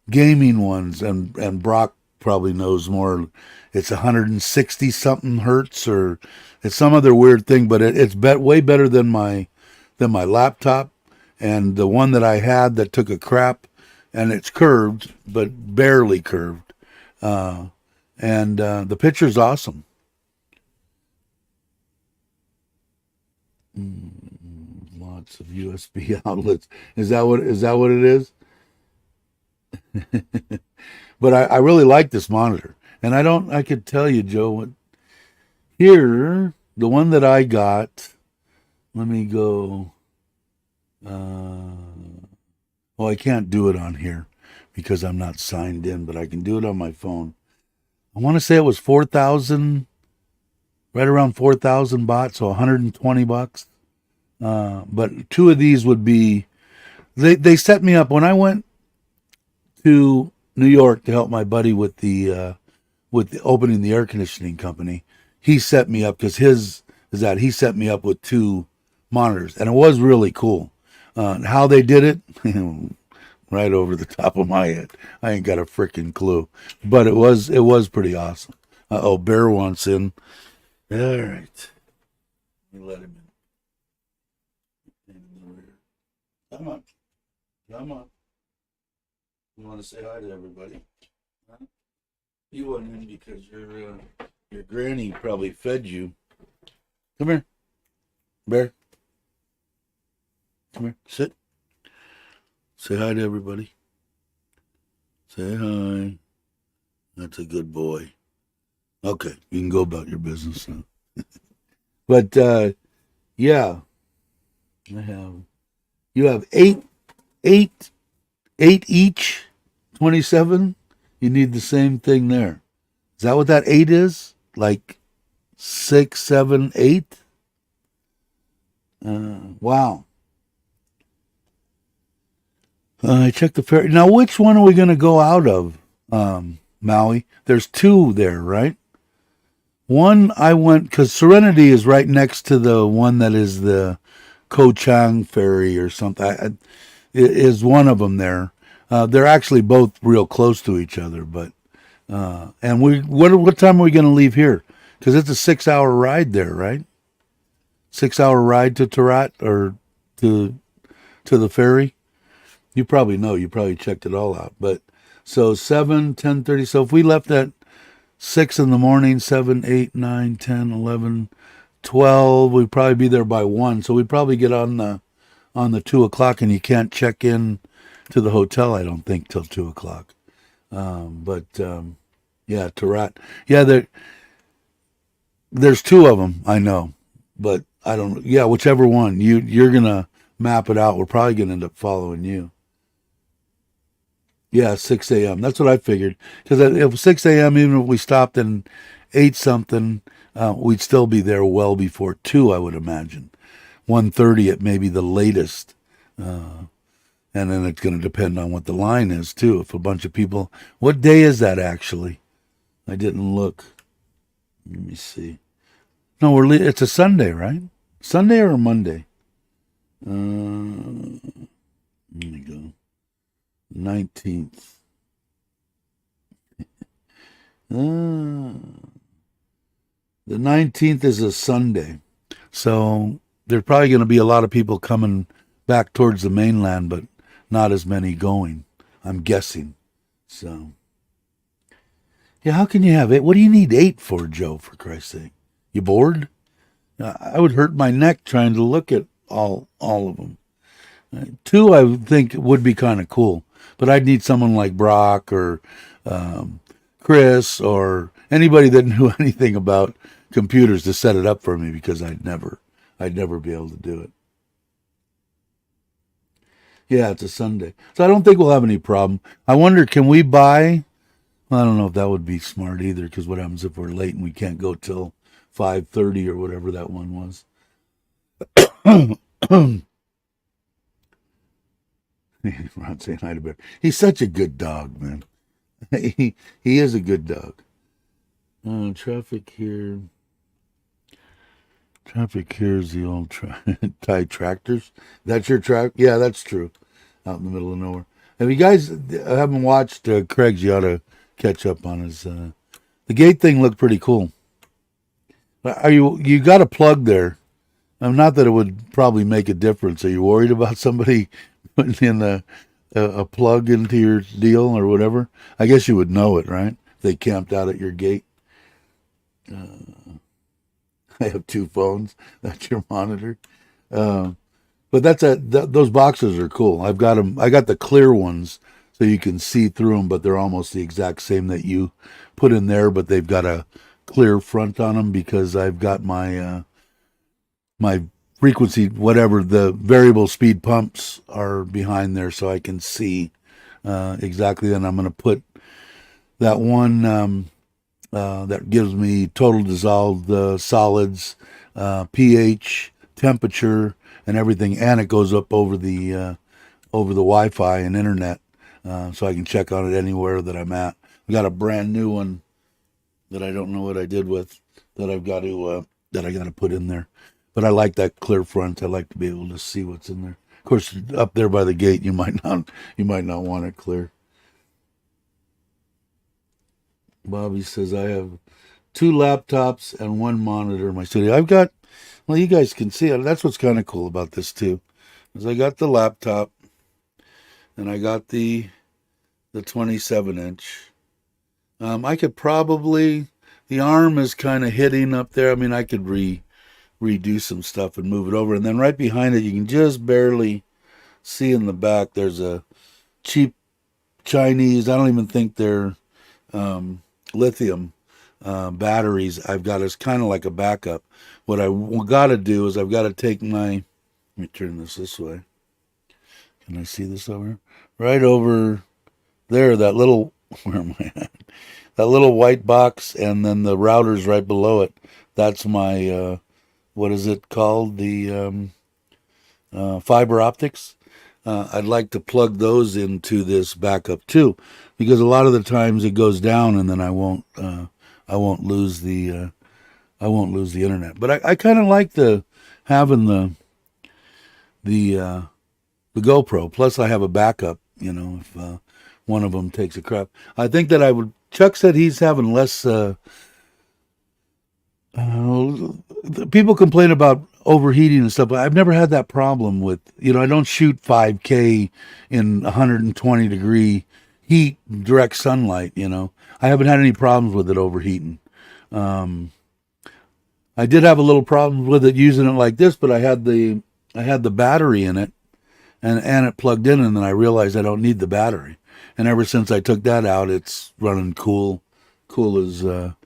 gaming ones, and Brock probably knows more. It's 160 something hertz, or it's some other weird thing, but it's way better than my laptop and the one that I had that took a crap, and it's curved but barely curved, and the picture's awesome. Lots of USB outlets. Is that what it is? But I really like this monitor, and I could tell you, Joe, here the one that I got. Let me go. Well, I can't do it on here because I'm not signed in, but I can do it on my phone. I want to say it was 4,000, right around 4,000 baht, so $120. But 2 of these would be. They set me up when I went to New York to help my buddy with the opening the air conditioning company. He set me up because his is that he set me up with 2 monitors, and it was really cool. How they did it, right over the top of my head. I ain't got a freaking clue, but it was pretty awesome. Oh, Bear wants in. All right, let me let him in. Come on, come on. You want to say hi to everybody? Huh? You want in because your granny probably fed you. Come here, Bear. Come here. Sit. Say hi to everybody. Say hi. That's a good boy. Okay, you can go about your business now. But Yeah, I have. You have eight, eight each. 27. You need the same thing there. Is that what that eight is? Like 6, 7, 8? Wow. I checked the ferry. Now, which one are we going to go out of, Maui? There's two there, right? One I went because Serenity is right next to the one that is the Ko Chang ferry or something. Is one of them there? They're actually both real close to each other, but and what time are we going to leave here? Because it's a 6 hour ride there, right? 6 hour ride to Tarat or to the ferry. You probably know. You probably checked it all out. But so 7, 10:30. So if we left at 6 in the morning, 7, 8, 9, 10, 11, 12, we'd probably be there by 1. So we'd probably get on the 2 o'clock, and you can't check in to the hotel, I don't think, till 2 o'clock. But yeah, Tarat. Yeah, there's two of them, I know, but I don't. Yeah, whichever one you're gonna map it out. We're probably gonna end up following you. Yeah, 6 a.m. That's what I figured. Because if 6 a.m., even if we stopped and ate something, we'd still be there well before 2, I would imagine. 1:30 at maybe the latest. And then it's going to depend on what the line is, too. If a bunch of people. What day is that, actually? I didn't look. Let me see. No, it's a Sunday, right? Sunday or a Monday? Let me go. 19th. The 19th is a Sunday. So there's probably going to be a lot of people coming back towards the mainland, but not as many going, I'm guessing. So, yeah, how can you have 8? What do you need 8 for, Joe, for Christ's sake? You bored? I would hurt my neck trying to look at all of them. 2, I would think, would be kind of cool. But I'd need someone like Brock or Chris or anybody that knew anything about computers to set it up for me, because I'd never be able to do it. Yeah, it's a Sunday. So I don't think we'll have any problem. I wonder, can we buy? Well, I don't know if that would be smart either, because what happens if we're late and we can't go till 5:30 or whatever that one was? Ron saying hi to Bear. He's such a good dog, man. He is a good dog. Traffic here. Traffic here is the old Thai tractors. That's your track? Yeah, that's true. Out in the middle of nowhere. If you guys haven't watched Craig's, you ought to catch up on his. The gate thing looked pretty cool. You got a plug there? Not that it would probably make a difference. Are you worried about somebody putting in a plug into your deal or whatever? I guess you would know it, right? If they camped out at your gate. I have 2 phones. That's your monitor. But those boxes are cool. I've got them. I got the clear ones so you can see through them, but they're almost the exact same that you put in there, but they've got a clear front on them because I've got my frequency, whatever, the variable speed pumps are behind there so I can see exactly. Then I'm going to put that one that gives me total dissolved solids, pH, temperature, and everything, and it goes up over the Wi-Fi and internet, so I can check on it anywhere that I'm at. I got a brand new one that I don't know what I did with, that I got to put in there. But I like that clear front. I like to be able to see what's in there. Of course, up there by the gate, you might not want it clear. Bobby says, I have 2 laptops and 1 monitor in my studio. Well, you guys can see it. That's what's kind of cool about this too, is I got the laptop and I got the 27-inch. I could probably, the arm is kind of hitting up there. I mean, I could redo some stuff and move it over. And then right behind it, you can just barely see in the back, there's a cheap Chinese, I don't even think they're lithium, batteries I've got as kind of like a backup. What I got to do is I've got to take my, let me turn this way. Can I see this over here? Right over there, that little, where am I at? That little white box, and then the router's right below it. That's my, what is it called? The fiber optics. I'd like to plug those into this backup too, because a lot of the times it goes down, and then I won't lose the internet. But I kind of like the having the the GoPro. Plus, I have a backup. If one of them takes a crap, I think that I would. Chuck said he's having less. People complain about overheating and stuff, but I've never had that problem with. I don't shoot 5K in 120-degree heat, direct sunlight. I haven't had any problems with it overheating. Um, I did have a little problem with it using it like this, but I had the battery in it, and it plugged in, and then I realized I don't need the battery. And ever since I took that out, it's running cool as a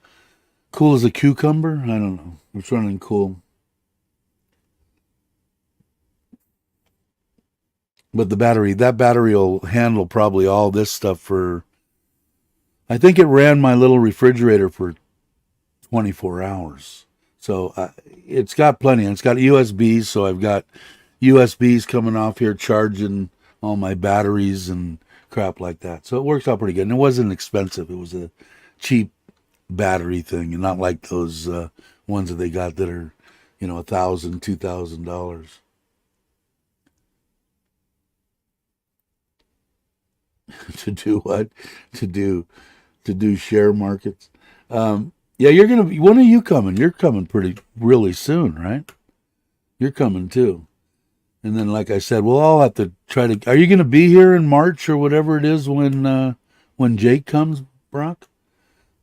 cucumber. I don't know. It's running cool. But that battery will handle probably all this stuff for. I think it ran my little refrigerator for 24 hours. So it's got plenty. And it's got USBs, so I've got USBs coming off here charging all my batteries and crap like that. So it works out pretty good. And it wasn't expensive. It was a cheap battery thing, and not like those ones that they got that are, $1,000, $2,000. To do what? To do share markets. Yeah, you're gonna. When are you coming? You're coming really soon, right? You're coming too. And then, like I said, we'll all have to try to. Are you going to be here in March or whatever it is when Jake comes, Brock?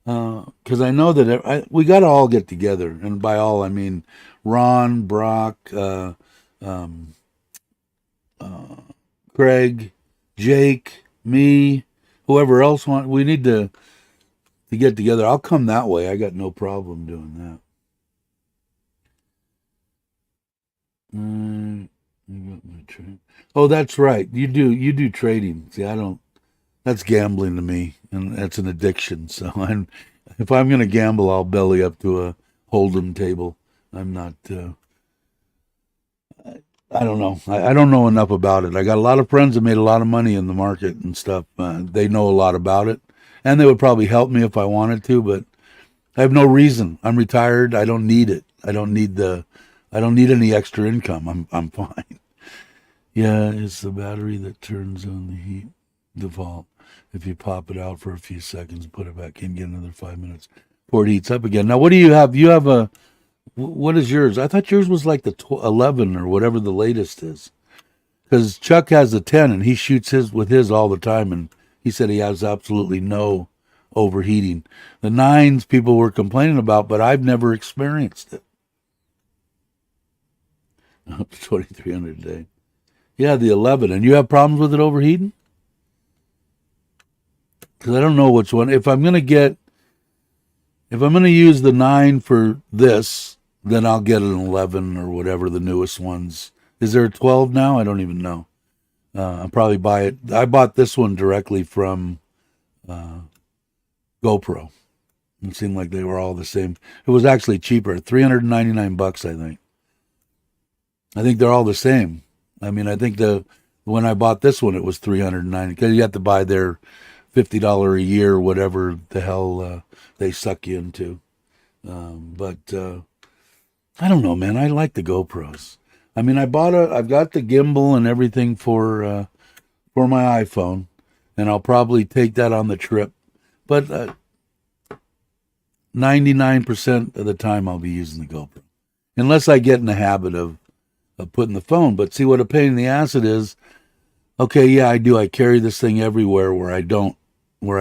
Because I know that we got to all get together, and by all I mean Ron, Brock, um, Craig, Jake, me, whoever else We need to get together. I'll come that way. I got no problem doing that. I got my trade. Oh, that's right. You do trading. See, I don't. That's gambling to me, and that's an addiction. So if I'm going to gamble, I'll belly up to a hold'em table. I'm not. I don't know. I don't know enough about it. I got a lot of friends that made a lot of money in the market and stuff. They know a lot about it, and they would probably help me if I wanted to. But I have no reason. I'm retired. I don't need it. I don't need the. I don't need any extra income. I'm fine. Yeah, it's the battery that turns on the heat default. If you pop it out for a few seconds, put it back in, get another 5 minutes before it heats up again. Now, what do you have? You have what is yours? I thought yours was like the 11 or whatever the latest is. Because Chuck has the 10 and he shoots his all the time, and he said he has absolutely no overheating. The 9s people were complaining about, but I've never experienced it. Up to 2,300 a day. Yeah, the 11. And you have problems with it overheating? Because I don't know which one. If I'm going to use the 9 for this, then I'll get an 11 or whatever the newest ones. Is there a 12 now? I don't even know. I'll probably buy it. I bought this one directly from GoPro. It seemed like they were all the same. It was actually cheaper, $399, I think. I think they're all the same. I mean, I think when I bought this one, it was $390 because you have to buy their $50 a year, whatever the hell they suck you into. But I don't know, man. I like the GoPros. I mean, I've got the gimbal and everything for my iPhone, and I'll probably take that on the trip. But 99% of the time, I'll be using the GoPro, unless I get in the habit of putting the phone. But see what a pain in the ass it is. Okay, yeah, I do. I carry this thing everywhere where I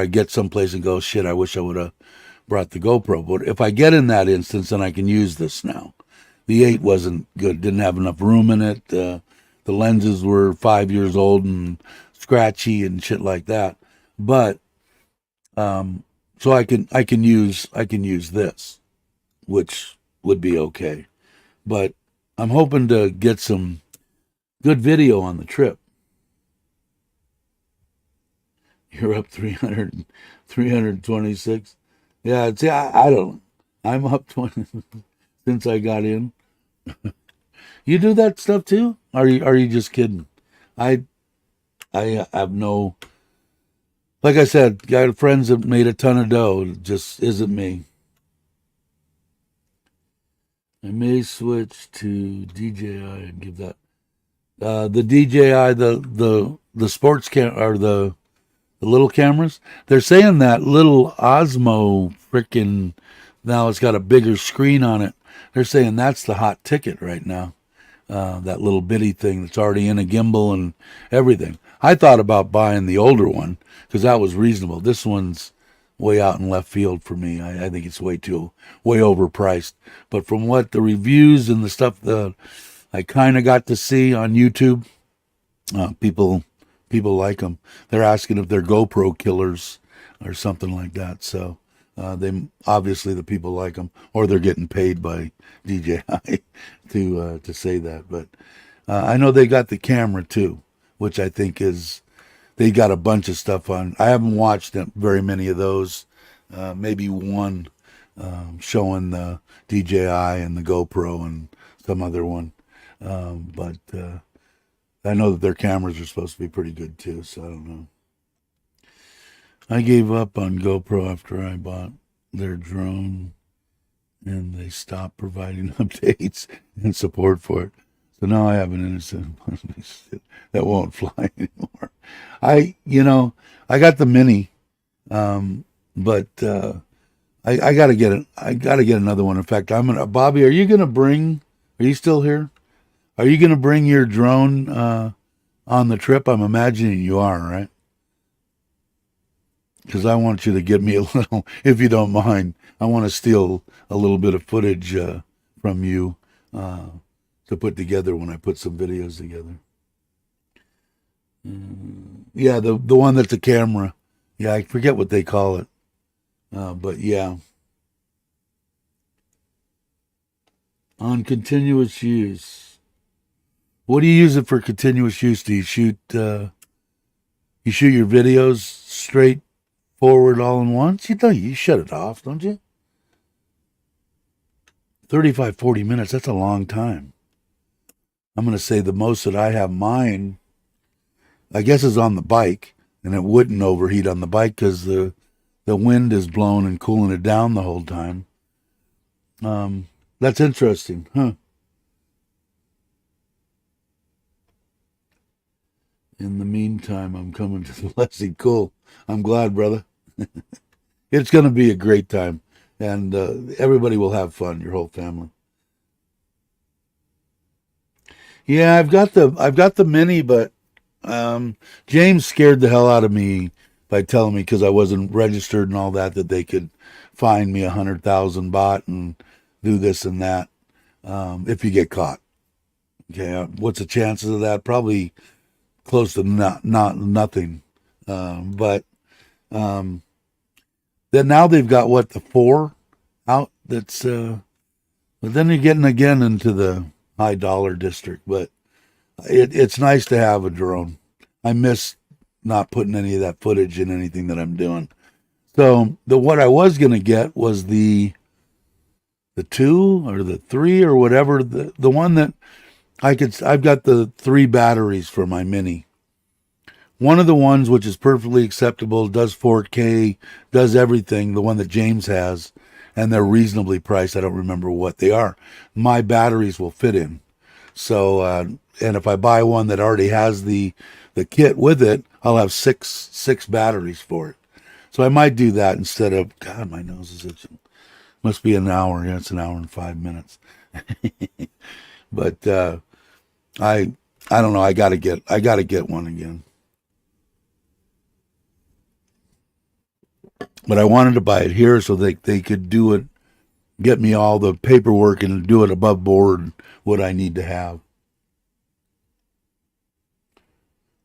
get someplace and go, shit, I wish I would have brought the GoPro. But if I get in that instance, then I can use this now. The 8 wasn't good. Didn't have enough room in it. The lenses were 5 years old and scratchy and shit like that. But So I can use this, which would be okay. But I'm hoping to get some good video on the trip. You're up 326. Yeah, see, I don't know. I'm up 20 since I got in. You do that stuff too? Are you just kidding? I I have no, like I said, got friends that made a ton of dough. It just isn't me. I may switch to DJI and give that the DJI the sports cam or the little cameras. They're saying that little Osmo freaking now it's got a bigger screen on it. They're saying that's the hot ticket right now. That little bitty thing that's already in a gimbal and everything. I thought about buying the older one because that was reasonable. This one's way out in left field for me. I think it's way overpriced. But from what the reviews and the stuff that I kind of got to see on YouTube, people like them. They're asking if they're GoPro killers or something like that. So they obviously the people like them, or they're getting paid by DJI to say that. But I know they got the camera too, which I think is they got a bunch of stuff on. I haven't watched very many of those. Maybe one showing the DJI and the GoPro and some other one. But I know that their cameras are supposed to be pretty good too, so I don't know. I gave up on GoPro after I bought their drone and they stopped providing updates and support for it. So now I have an innocent that won't fly anymore. I got the mini, but I gotta get it. I gotta get another one. In fact, Bobby, are you still here? Are you gonna bring your drone on the trip? I'm imagining you are, right? Because I want you to get me a little, if you don't mind. I want to steal a little bit of footage from you to put together when I put some videos together. Yeah, the one that's a camera. Yeah, I forget what they call it. But yeah. On continuous use. What do you use it for continuous use? Do you shoot your videos straight forward all in once? You shut it off, don't you? 35, 40 minutes, that's a long time. I'm going to say the most that I have mine, I guess, is on the bike, and it wouldn't overheat on the bike because the wind is blowing and cooling it down the whole time. That's interesting, huh? In the meantime, I'm coming to the lesson. Cool. I'm glad, brother. It's going to be a great time, and everybody will have fun. Your whole family. Yeah, I've got the mini, but James scared the hell out of me by telling me because I wasn't registered and all that they could fine me 100,000 baht and do this and that if you get caught. Okay, what's the chances of that? Probably close to nothing. But then now they've got the 4 out. That's but then you're getting again into the high dollar district. But it's nice to have a drone. I miss not putting any of that footage in anything that I'm doing. So what I was gonna get was the 2 or the 3 or whatever, the one that I've got the 3 batteries for my mini. One of the ones which is perfectly acceptable, does 4K, does everything, the one that James has, and they're reasonably priced. I don't remember what they are. My batteries will fit in. So, and if I buy one that already has the kit with it, I'll have six batteries for it. So I might do that instead of, God, my nose is itching. Must be an hour. Yeah, it's an hour and 5 minutes. But I don't know. I gotta get one again. But I wanted to buy it here so they could do it, get me all the paperwork and do it above board what I need to have.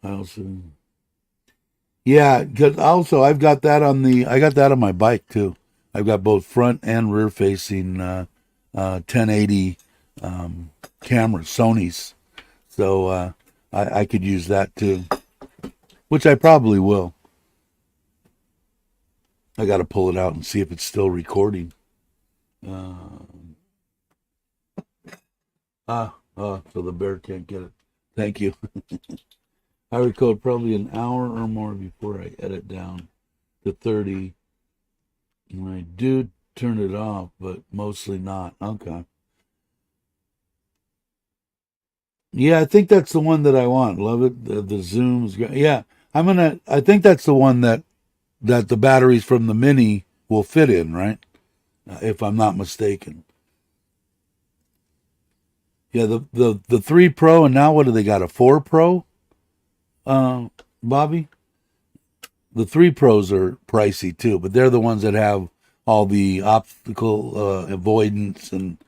I also Yeah, because also I got that on my bike too. I've got both front and rear facing 1080 um, cameras, Sony's. So I could use that too, which I probably will. I got to pull it out and see if it's still recording. Uh, so the bear can't get it. Thank you. I record probably an hour or more before I edit down to 30. And I do turn it off, but mostly not. Okay. Yeah, I think that's the one that I want. Love it. The zoom's great. Yeah, I think that's the one that the batteries from the Mini will fit in, right? If I'm not mistaken. Yeah, the 3 Pro, and now what do they got? A 4 Pro? Uh, Bobby? The 3 Pros are pricey too, but they're the ones that have all the obstacle avoidance and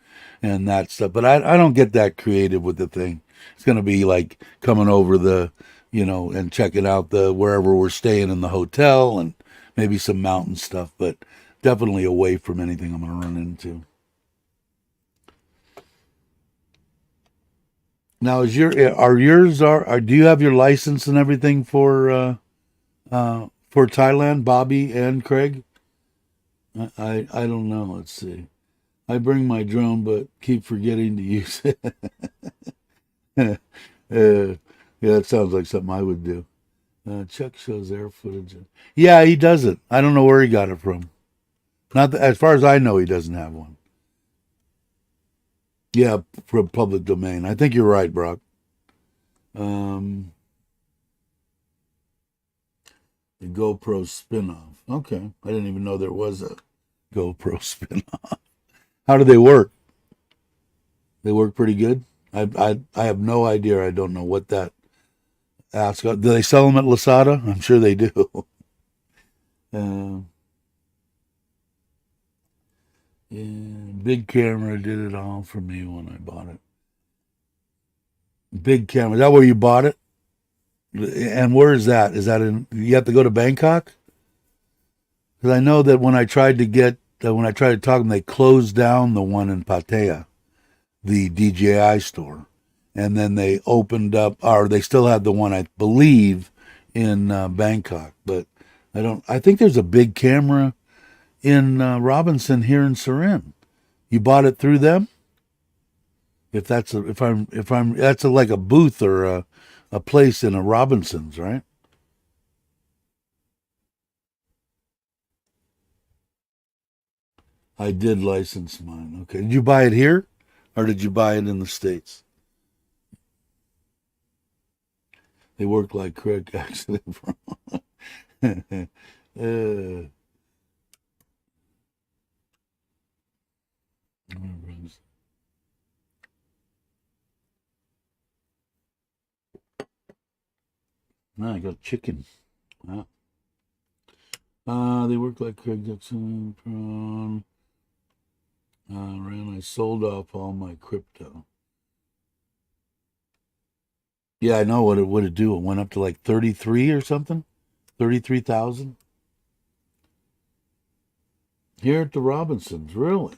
that stuff. But I don't get that creative with the thing. It's going to be like coming over and checking out the wherever we're staying in the hotel and maybe some mountain stuff, but definitely away from anything I'm going to run into. Now, do you have your license and everything for Thailand, Bobby and Craig? I don't know. Let's see. I bring my drone, but keep forgetting to use it. Yeah, that sounds like something I would do. Chuck shows air footage. Yeah, he doesn't. I don't know where he got it from. Not that, as far as I know, he doesn't have one. Yeah, from public domain. I think you're right, Brock. Um, the GoPro spinoff. Okay, I didn't even know there was a GoPro spinoff. How do they work? They work pretty good. I have no idea. I don't know what that ascot. Do they sell them at Lasada? I'm sure they do. uh, yeah, big camera did it all for me when I bought it. Big camera. Is that where you bought it? And where is that? Is that in? You have to go to Bangkok? Because I know that when I tried to talk to them, they closed down the one in Pattaya, the DJI store, and then they opened up, or they still had the one I believe in Bangkok, but I don't. I think there's a big camera in Robinson here in Surin. You bought it through them? If I'm that's like a booth or a place in a Robinsons, right? I did license mine. Okay. Did you buy it here or did you buy it in the States? They work like Craig accident from. uh, I got chicken. Wow. They work like Craig Jackson from. Ran. I sold off all my crypto. Yeah, I know what it would do. It went up to like 33 or something. 33,000 here at the Robinsons. Really?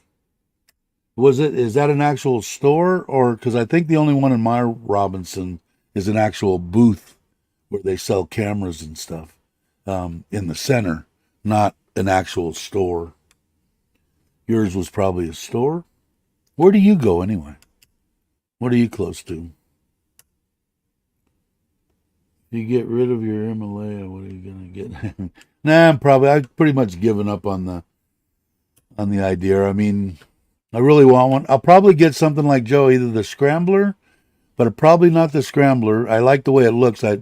Is that an actual store or because I think the only one in my Robinson is an actual booth where they sell cameras and stuff in the center, not an actual store. Yours was probably a store. Where do you go anyway? What are you close to? You get rid of your Himalaya, what are you gonna get? Nah, I've pretty much given up on the idea. I mean, I really want one. I'll probably get something like Joe, either the Scrambler, but probably not the Scrambler. I like the way it looks. I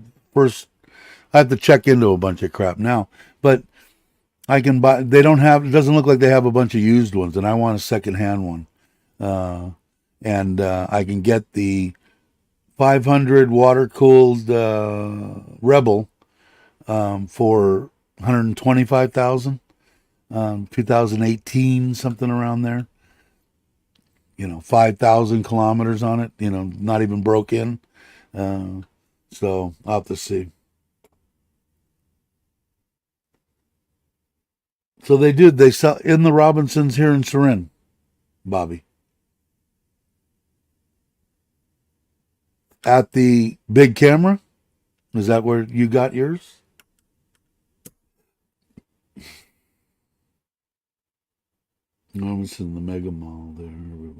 have to check into a bunch of crap now, but I can buy. They don't have. It doesn't look like they have a bunch of used ones, and I want a secondhand one. Uh, and I can get the 500 water cooled Rebel for 125,000, 2018, something around there. 5,000 kilometers on it. Not even broke in. Uh, so I'll have to see. So they do. They sell in the Robinsons here in Surin, Bobby. At the big camera? Is that where you got yours? No, it's in the Mega Mall there. Everywhere.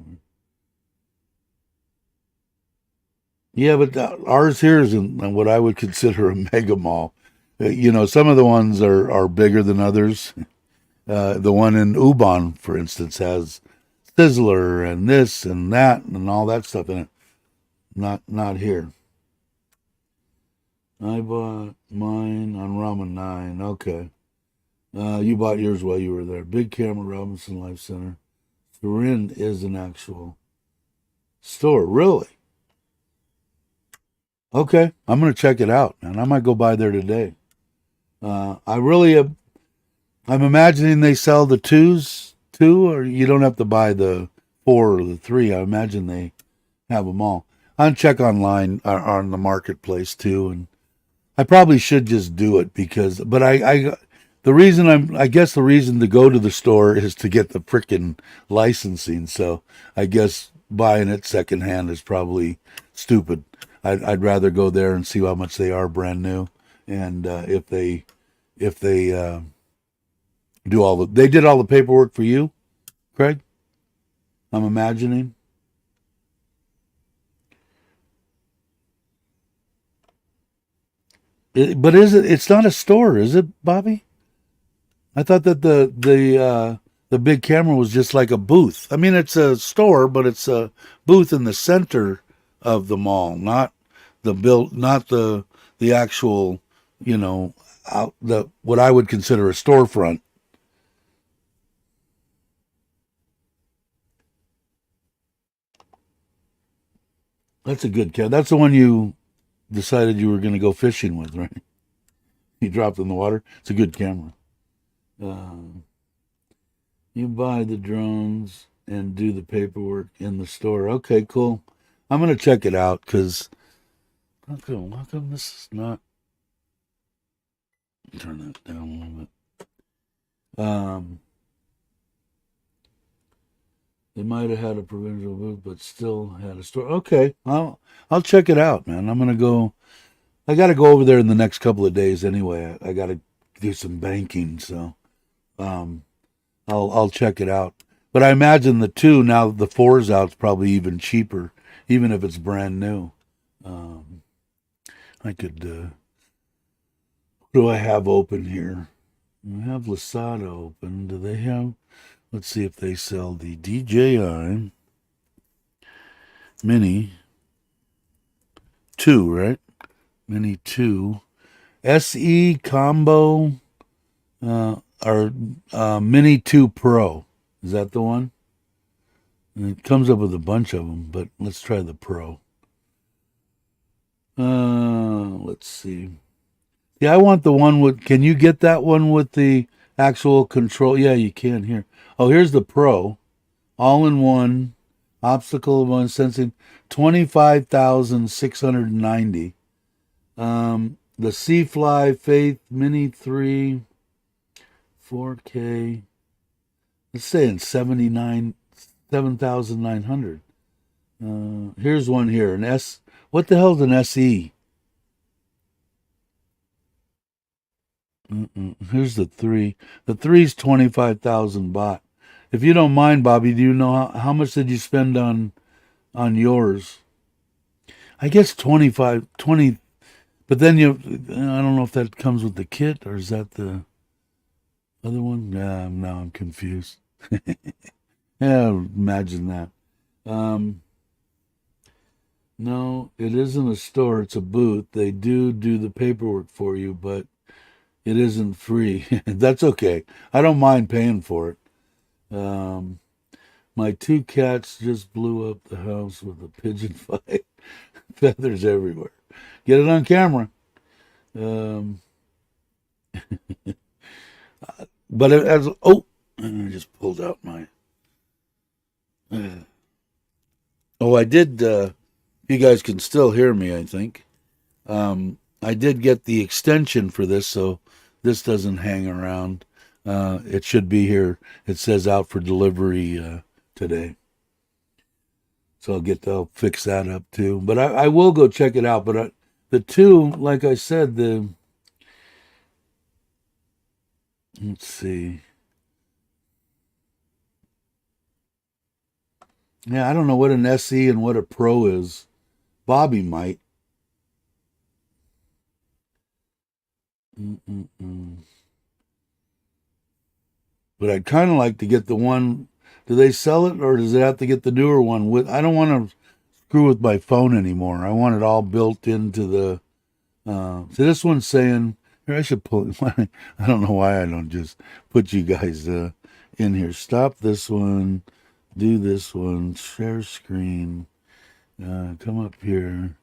Yeah, but ours here isn't what I would consider a mega mall. You know, some of the ones are bigger than others. The one in Ubon, for instance, has Sizzler and this and that and all that stuff in it. Not here. I bought mine on Ramen 9. Okay. You bought yours while you were there. Big Camera Robinson Life Center. Turin is an actual store. Really? Okay. I'm going to check it out, and I might go by there today. I'm imagining they sell the twos too, or you don't have to buy the 4 or the 3. I imagine they have them all. I'll check online on the marketplace too, and I probably should just do it because, but I guess the reason to go to the store is to get the frickin' licensing. So I guess buying it secondhand is probably stupid. I'd rather go there and see how much they are brand new, and if they they did all the paperwork for you, Craig. I'm imagining. But is it? It's not a store, is it, Bobby? I thought that the big camera was just like a booth. I mean, it's a store, but it's a booth in the center of the mall, not the actual, out the what I would consider a storefront. That's a good camera. That's the one you decided you were going to go fishing with, right? You dropped in the water. It's a good camera. Uh, you buy the drones and do the paperwork in the store. Okay, cool. I'm going to check it out because how come this is not. Turn that down a little bit. They might have had a provincial booth, but still had a store. Okay, I'll check it out, man. I'm gonna go. I got to go over there in the next couple of days anyway. I got to do some banking, so um, I'll check it out. But I imagine the 2 now that the 4's out is probably even cheaper, even if it's brand new. Um, I could. What do I have open here? I have Lasada open. Do they have? Let's see if they sell the DJI Mini 2, right? Mini 2. SE Combo or Mini 2 Pro. Is that the one? And it comes up with a bunch of them, but let's try the Pro. Let's see. Yeah, I want the one with. Can you get that one with the actual control? Yeah, you can here. Oh, here's the Pro, all in one, obstacle one sensing, 25,690. The Seafly Faith Mini 3, 4K. Let's say in 7,900. Here's one here, an S. What the hell's an SE? Here's the 3. The 3's 25,000 baht. If you don't mind, Bobby, do you know how much did you spend on yours? I guess 20, but then I don't know if that comes with the kit or is that the other one? Yeah, now I'm confused. Yeah, imagine that. Um, no, it isn't a store, it's a booth. They do the paperwork for you, but it isn't free. That's okay. I don't mind paying for it. Um, my 2 cats just blew up the house with a pigeon fight. Feathers everywhere. Get it on camera. Um, but I just pulled out my. I did. You guys can still hear me, I think. I did get the extension for this, so this doesn't hang around. It should be here. It says out for delivery today. So I'll fix that up too. But I will go check it out. But the two, like I said, let's see. Yeah, I don't know what an SE and what a Pro is. Bobby might. Mm-mm-mm. But I'd kind of like to get the one. Do they sell it, or does it have to get the newer one? I don't want to screw with my phone anymore. I want it all built into the. So this one's saying here. I should pull. I don't know why I don't just put you guys in here. Stop this one. Do this one. Share screen. Come up here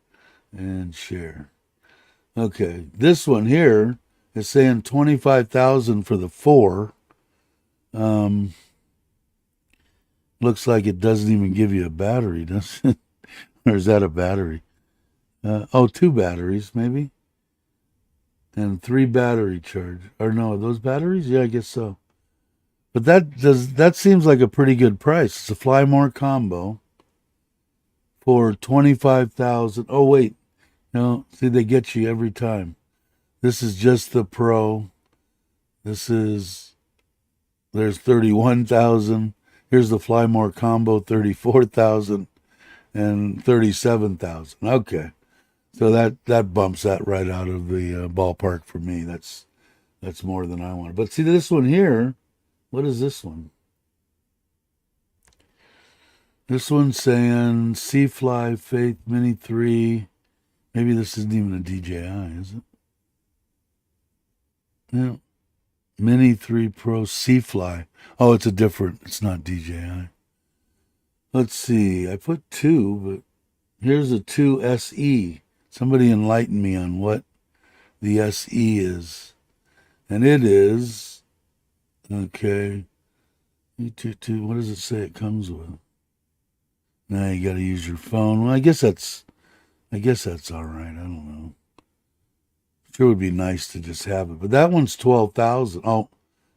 and share. Okay, this one here is saying 25,000 for the 4. Looks like it doesn't even give you a battery, does it? Or is that a battery? 2 batteries maybe, and 3 battery charge. Or no, are those batteries? Yeah, I guess so. But that seems like a pretty good price. It's a Fly More combo for 25,000. Oh wait, no, see they get you every time. This is just the Pro. There's 31,000. Here's the Fly More combo, 34,000 and 37,000. Okay. So that bumps that right out of the ballpark for me. That's more than I wanted. But see this one here, what is this one? This one's saying C-Fly Faith Mini 3. Maybe this isn't even a DJI, is it? Yeah. Mini 3 Pro C-Fly. Oh, it's not DJI. Let's see. I put 2, but here's a 2 SE. Somebody enlighten me on what the SE is. And it is, okay, what does it say it comes with? Now you got to use your phone. Well, I guess that's all right. I don't know. Sure would be nice to just have it. But that one's 12,000. Oh,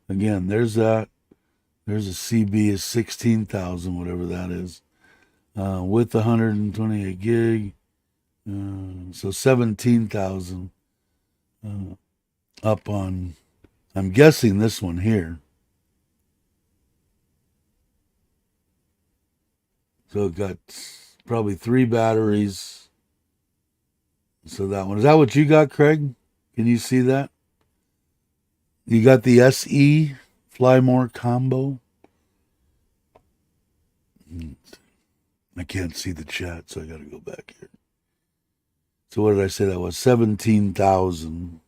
again, there's that. There's a CB is 16,000, whatever that is, with 128 gig. So 17,000 up on, I'm guessing this one here. So it got probably 3 batteries. So that one, is that what you got, Craig? Can you see that? You got the SE Fly More combo. I can't see the chat, so I got to go back here. So what did I say that was? 17,000.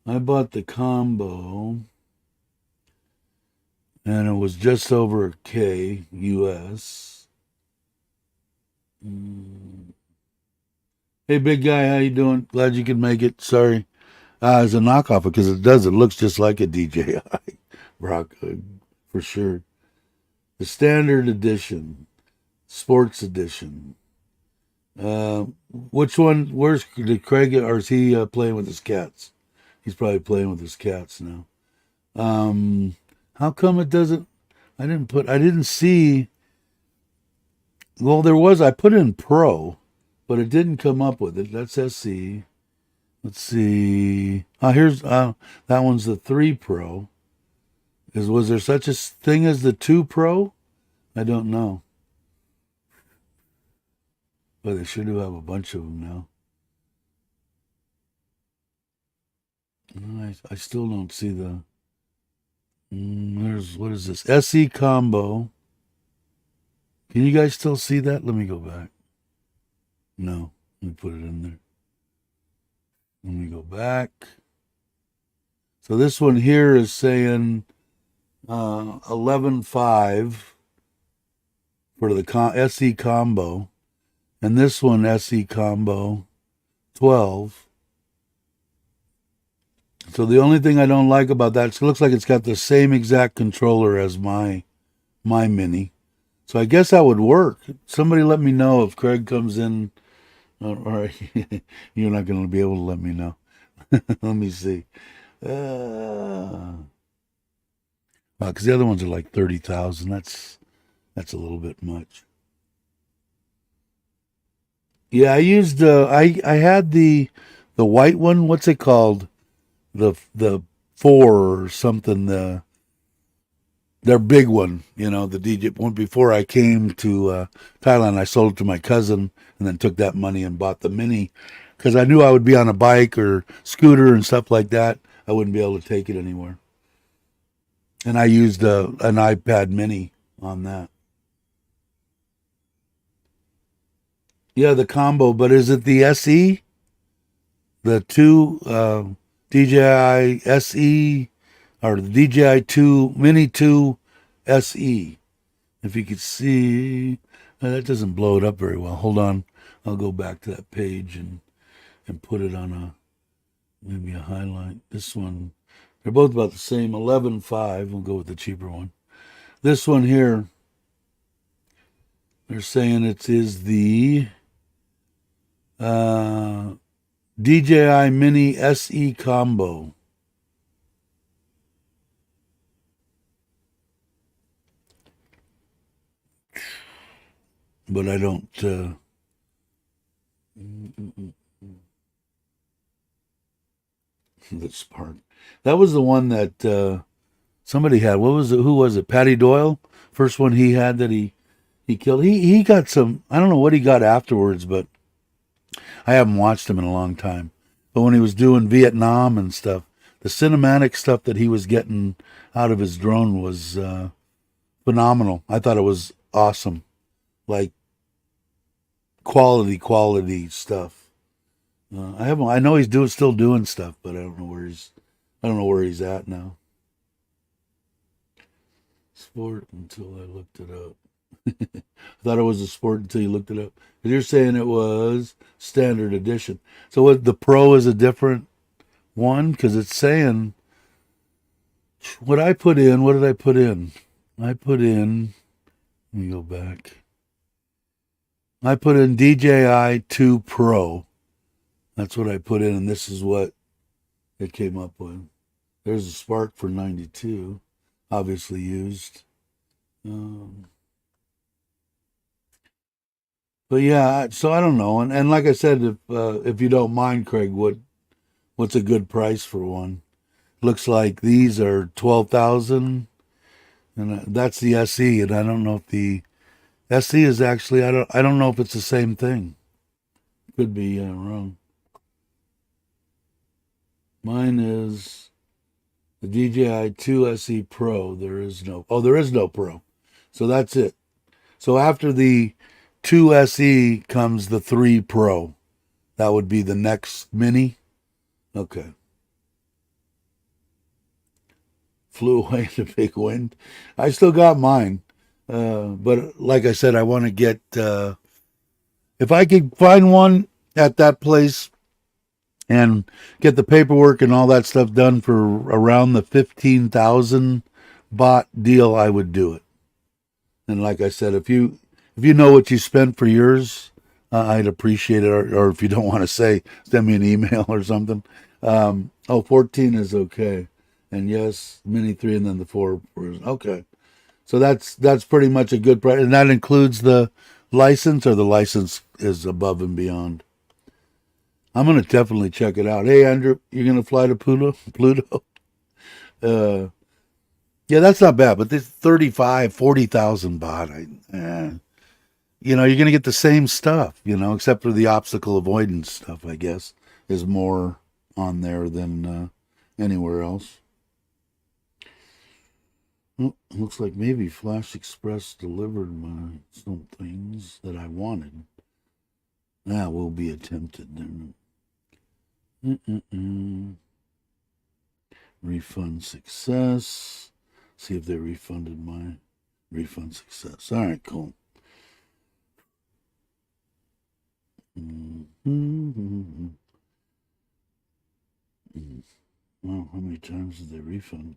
I bought the combo, and it was just over a K US. Hey, big guy, how you doing? Glad you could make it. Sorry, it's a knockoff because it looks just like a DJI, Brock, for sure. The standard edition, sports edition. Which one? Did Craig, or is he playing with his cats? He's probably playing with his cats now. How come it doesn't? I didn't see. Well, I put in Pro, but it didn't come up with it. That's SC. Let's see. Here's that one's the 3 Pro. Was there such a thing as the 2 Pro? I don't know. But they should have a bunch of them now. I still don't see the. What is this? SE combo. Can you guys still see that? Let me go back. No, let me put it in there. Let me go back. So this one here is saying 11.5 for the SE combo, and this one SE combo 12. So the only thing I don't like about that, it looks like it's got the same exact controller as my Mini. So I guess that would work. Somebody let me know if Craig comes in. Or you're not going to be able to let me know. Let me see. Well, because the other ones are like 30,000. That's a little bit much. Yeah, I used I had the white one. What's it called? The four or something. Their big one. You know, the DJ one before I came to Thailand. I sold it to my cousin and then took that money and bought the mini because I knew I would be on a bike or scooter and stuff like that. I wouldn't be able to take it anywhere. And I used an iPad mini on that. Yeah, the combo, but is it the SE? The two DJI SE or the DJI 2 Mini 2 SE? If you could see, that doesn't blow it up very well. Hold on, I'll go back to that page and put it on a maybe a highlight. This one, they're both about the same. 11.5. We'll go with the cheaper one. This one here, they're saying it is the DJI Mini SE combo. But I don't. The Spark. That was the one that somebody had. What was it? Who was it? Patty Doyle. First one he had that he killed. He got some. I don't know what he got afterwards, but I haven't watched him in a long time. But when he was doing Vietnam and stuff, the cinematic stuff that he was getting out of his drone was phenomenal. I thought it was awesome, like quality stuff. I haven't. I know he's still doing stuff, but I don't know where he's at now. Sport until I looked it up. I thought it was a sport until you looked it up. You're saying it was standard edition. So what? The Pro is a different one because it's saying what I put in. What did I put in? I put in. Let me go back. I put in DJI 2 Pro. That's what I put in, and this is what it came up with. There's a Spark for 92, obviously used. But yeah, so I don't know, and like I said, if you don't mind, Craig, what's a good price for one? Looks like these are 12,000, and that's the SE, and I don't know if the SE is actually I don't know if it's the same thing. Could be wrong. Mine is the DJI 2 SE Pro. There is no Pro. So that's it. So after the 2 SE comes the 3 Pro. That would be the next mini. Okay. Flew away in a big wind. I still got mine. But like I said, I want to get, if I could find one at that place and get the paperwork and all that stuff done for around the 15,000 baht deal, I would do it. And like I said, if you know what you spent for yours, I'd appreciate it. Or if you don't want to say, send me an email or something. 14 is okay. And yes, Mini 3 and then the 4 is okay. So that's pretty much a good price. And that includes the license, or the license is above and beyond. I'm going to definitely check it out. Hey, Andrew, you're going to fly to Pluto? Yeah, that's not bad, but this 40,000 baht, you're going to get the same stuff, except for the obstacle avoidance stuff, I guess, is more on there than anywhere else. Oh, looks like maybe Flash Express delivered some things that I wanted. That will be attempted. Refund success. See if they refunded my refund success. All right, cool. Well, how many times did they refund?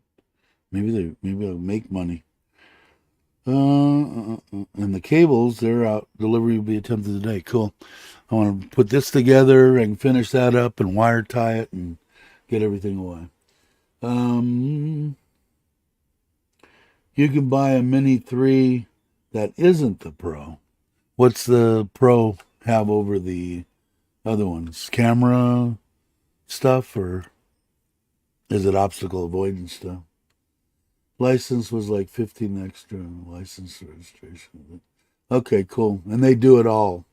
Maybe they'll make money. And the cables, they're out. Delivery will be attempted today. Cool. I want to put this together and finish that up and wire tie it and get everything away. You can buy a Mini 3 that isn't the Pro. What's the Pro have over the other ones? Camera stuff, or is it obstacle avoidance stuff? License was like 15 extra. License registration. Okay, cool. And they do it all.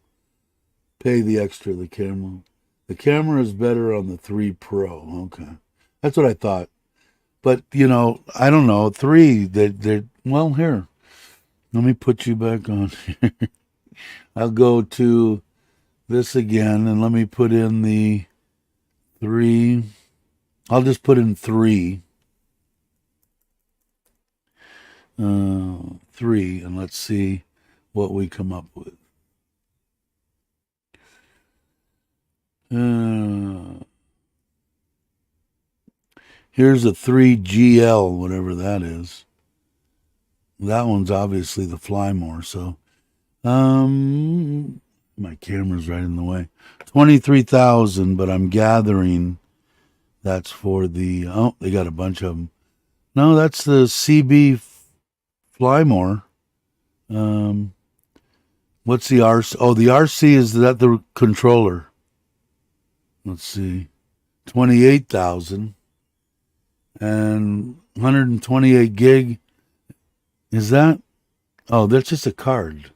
Pay the extra, the camera. The camera is better on the 3 Pro. Okay. That's what I thought. But, you know, I don't know. 3, they're well, here. Let me put you back on here. I'll go to this again, and let me put in the 3. I'll just put in 3. 3, and let's see what we come up with. Here's a 3GL, whatever that is. That one's obviously the Fly More, so my camera's right in the way. 23,000, but I'm gathering that's for the they got a bunch of them. No, that's the CB Fly More. What's the RC? Oh, the RC is that the controller. Let's see. 28,000 and 128 gig. Is that? Oh, that's just a card.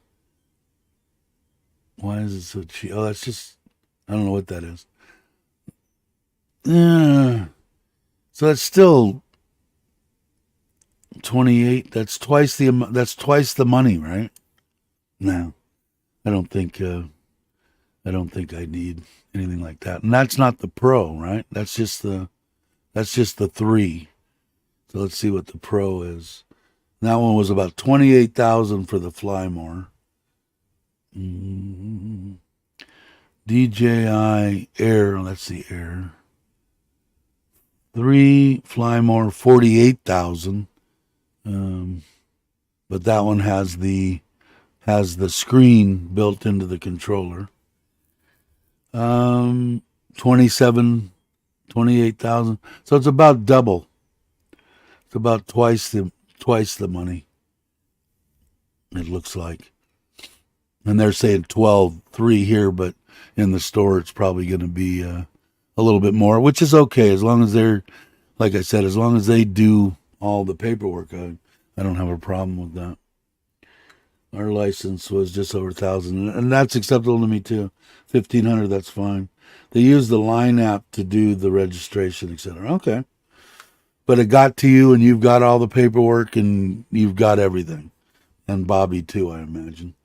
Why is it so cheap? Oh, that's just, I don't know what that is. Yeah. So that's still 28. That's twice the money, right? No. I don't think I need anything like that. And that's not the Pro, right? That's just the 3. So let's see what the Pro is. That one was about 28,000 for the Fly More. DJI Air, let's see, Air. 3 Fly More, 48,000. But that one has the screen built into the controller. 28,000. So it's about double. It's about twice the money. It looks like. And they're saying 12.3 here, but in the store it's probably going to be a little bit more, which is okay as long as they're, like I said, as long as they do all the paperwork. I don't have a problem with that. Our license was just over 1,000, and that's acceptable to me too. 1,500, that's fine. They use the Line app to do the registration, etc. Okay, but it got to you, and you've got all the paperwork, and you've got everything, and Bobby too, I imagine.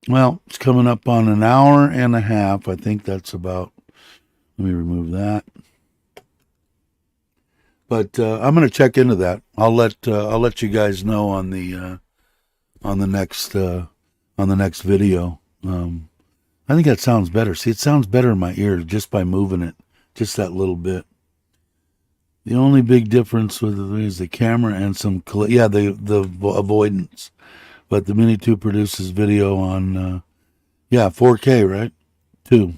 Well, it's coming up on an hour and a half. I think that's about. Let me remove that. But I'm going to check into that. I'll let you guys know on the next video. I think that sounds better. See, it sounds better in my ears just by moving it, just that little bit. The only big difference with it is the camera and some the avoidance. But the Mini 2 produces video on 4K, right? 2.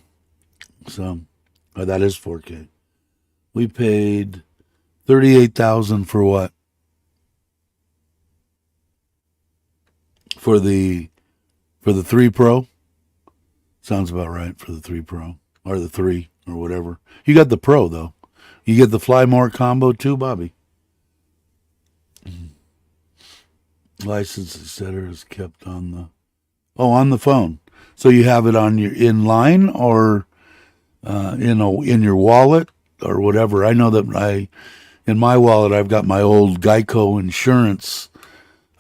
So that is 4K. We paid 38,000 for what? For the 3 Pro? Sounds about right for the 3 Pro. Or the 3, or whatever. You got the Pro, though. You get the Fly More combo, too, Bobby. License, etc. is kept on the phone. So you have it on your in line or in your wallet or whatever. I know that in my wallet I've got my old Geico insurance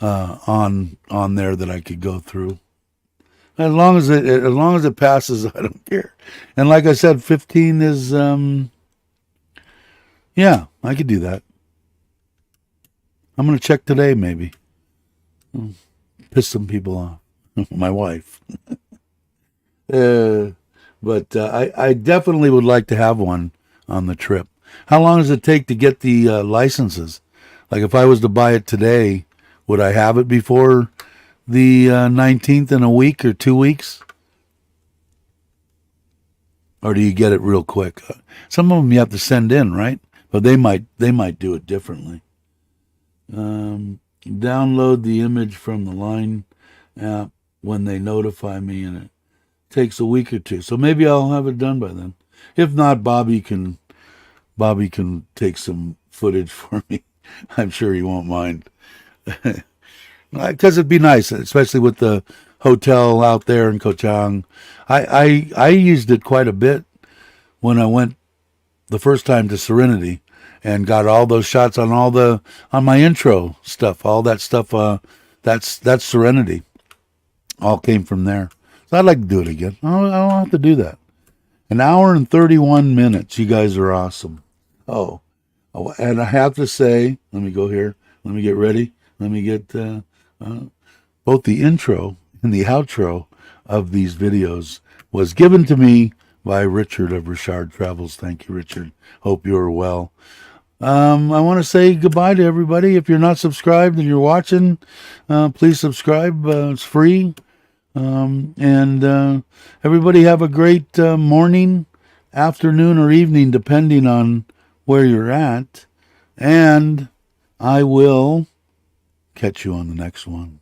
on there that I could go through. As long as it passes, I don't care. And like I said, 15 is I could do that. I'm gonna check today, maybe. Piss some people off. My wife. But I definitely would like to have one on the trip. How long does it take to get the licenses? Like if I was to buy it today, would I have it before the 19th in a week or 2 weeks? or do you get it real quick? Some of them you have to send in, right? But they might do it differently. Download the image from the Line app when they notify me, and it takes a week or two. So maybe I'll have it done by then. If not, Bobby can take some footage for me. I'm sure he won't mind. Because it'd be nice, especially with the hotel out there in Koh Chang. I used it quite a bit when I went the first time to Serenity, and got all those shots on my intro stuff. All that stuff. That's Serenity. All came from there. So I'd like to do it again. I don't have to do that. An hour and 31 minutes. You guys are awesome. Oh, and I have to say, let me go here. Let me get ready. Let me get both the intro and the outro of these videos was given to me by Richard of Richard Travels. Thank you, Richard. Hope you're well. I want to say goodbye to everybody. If you're not subscribed and you're watching, please subscribe. It's free. And everybody have a great morning, afternoon, or evening, depending on where you're at. And I will catch you on the next one.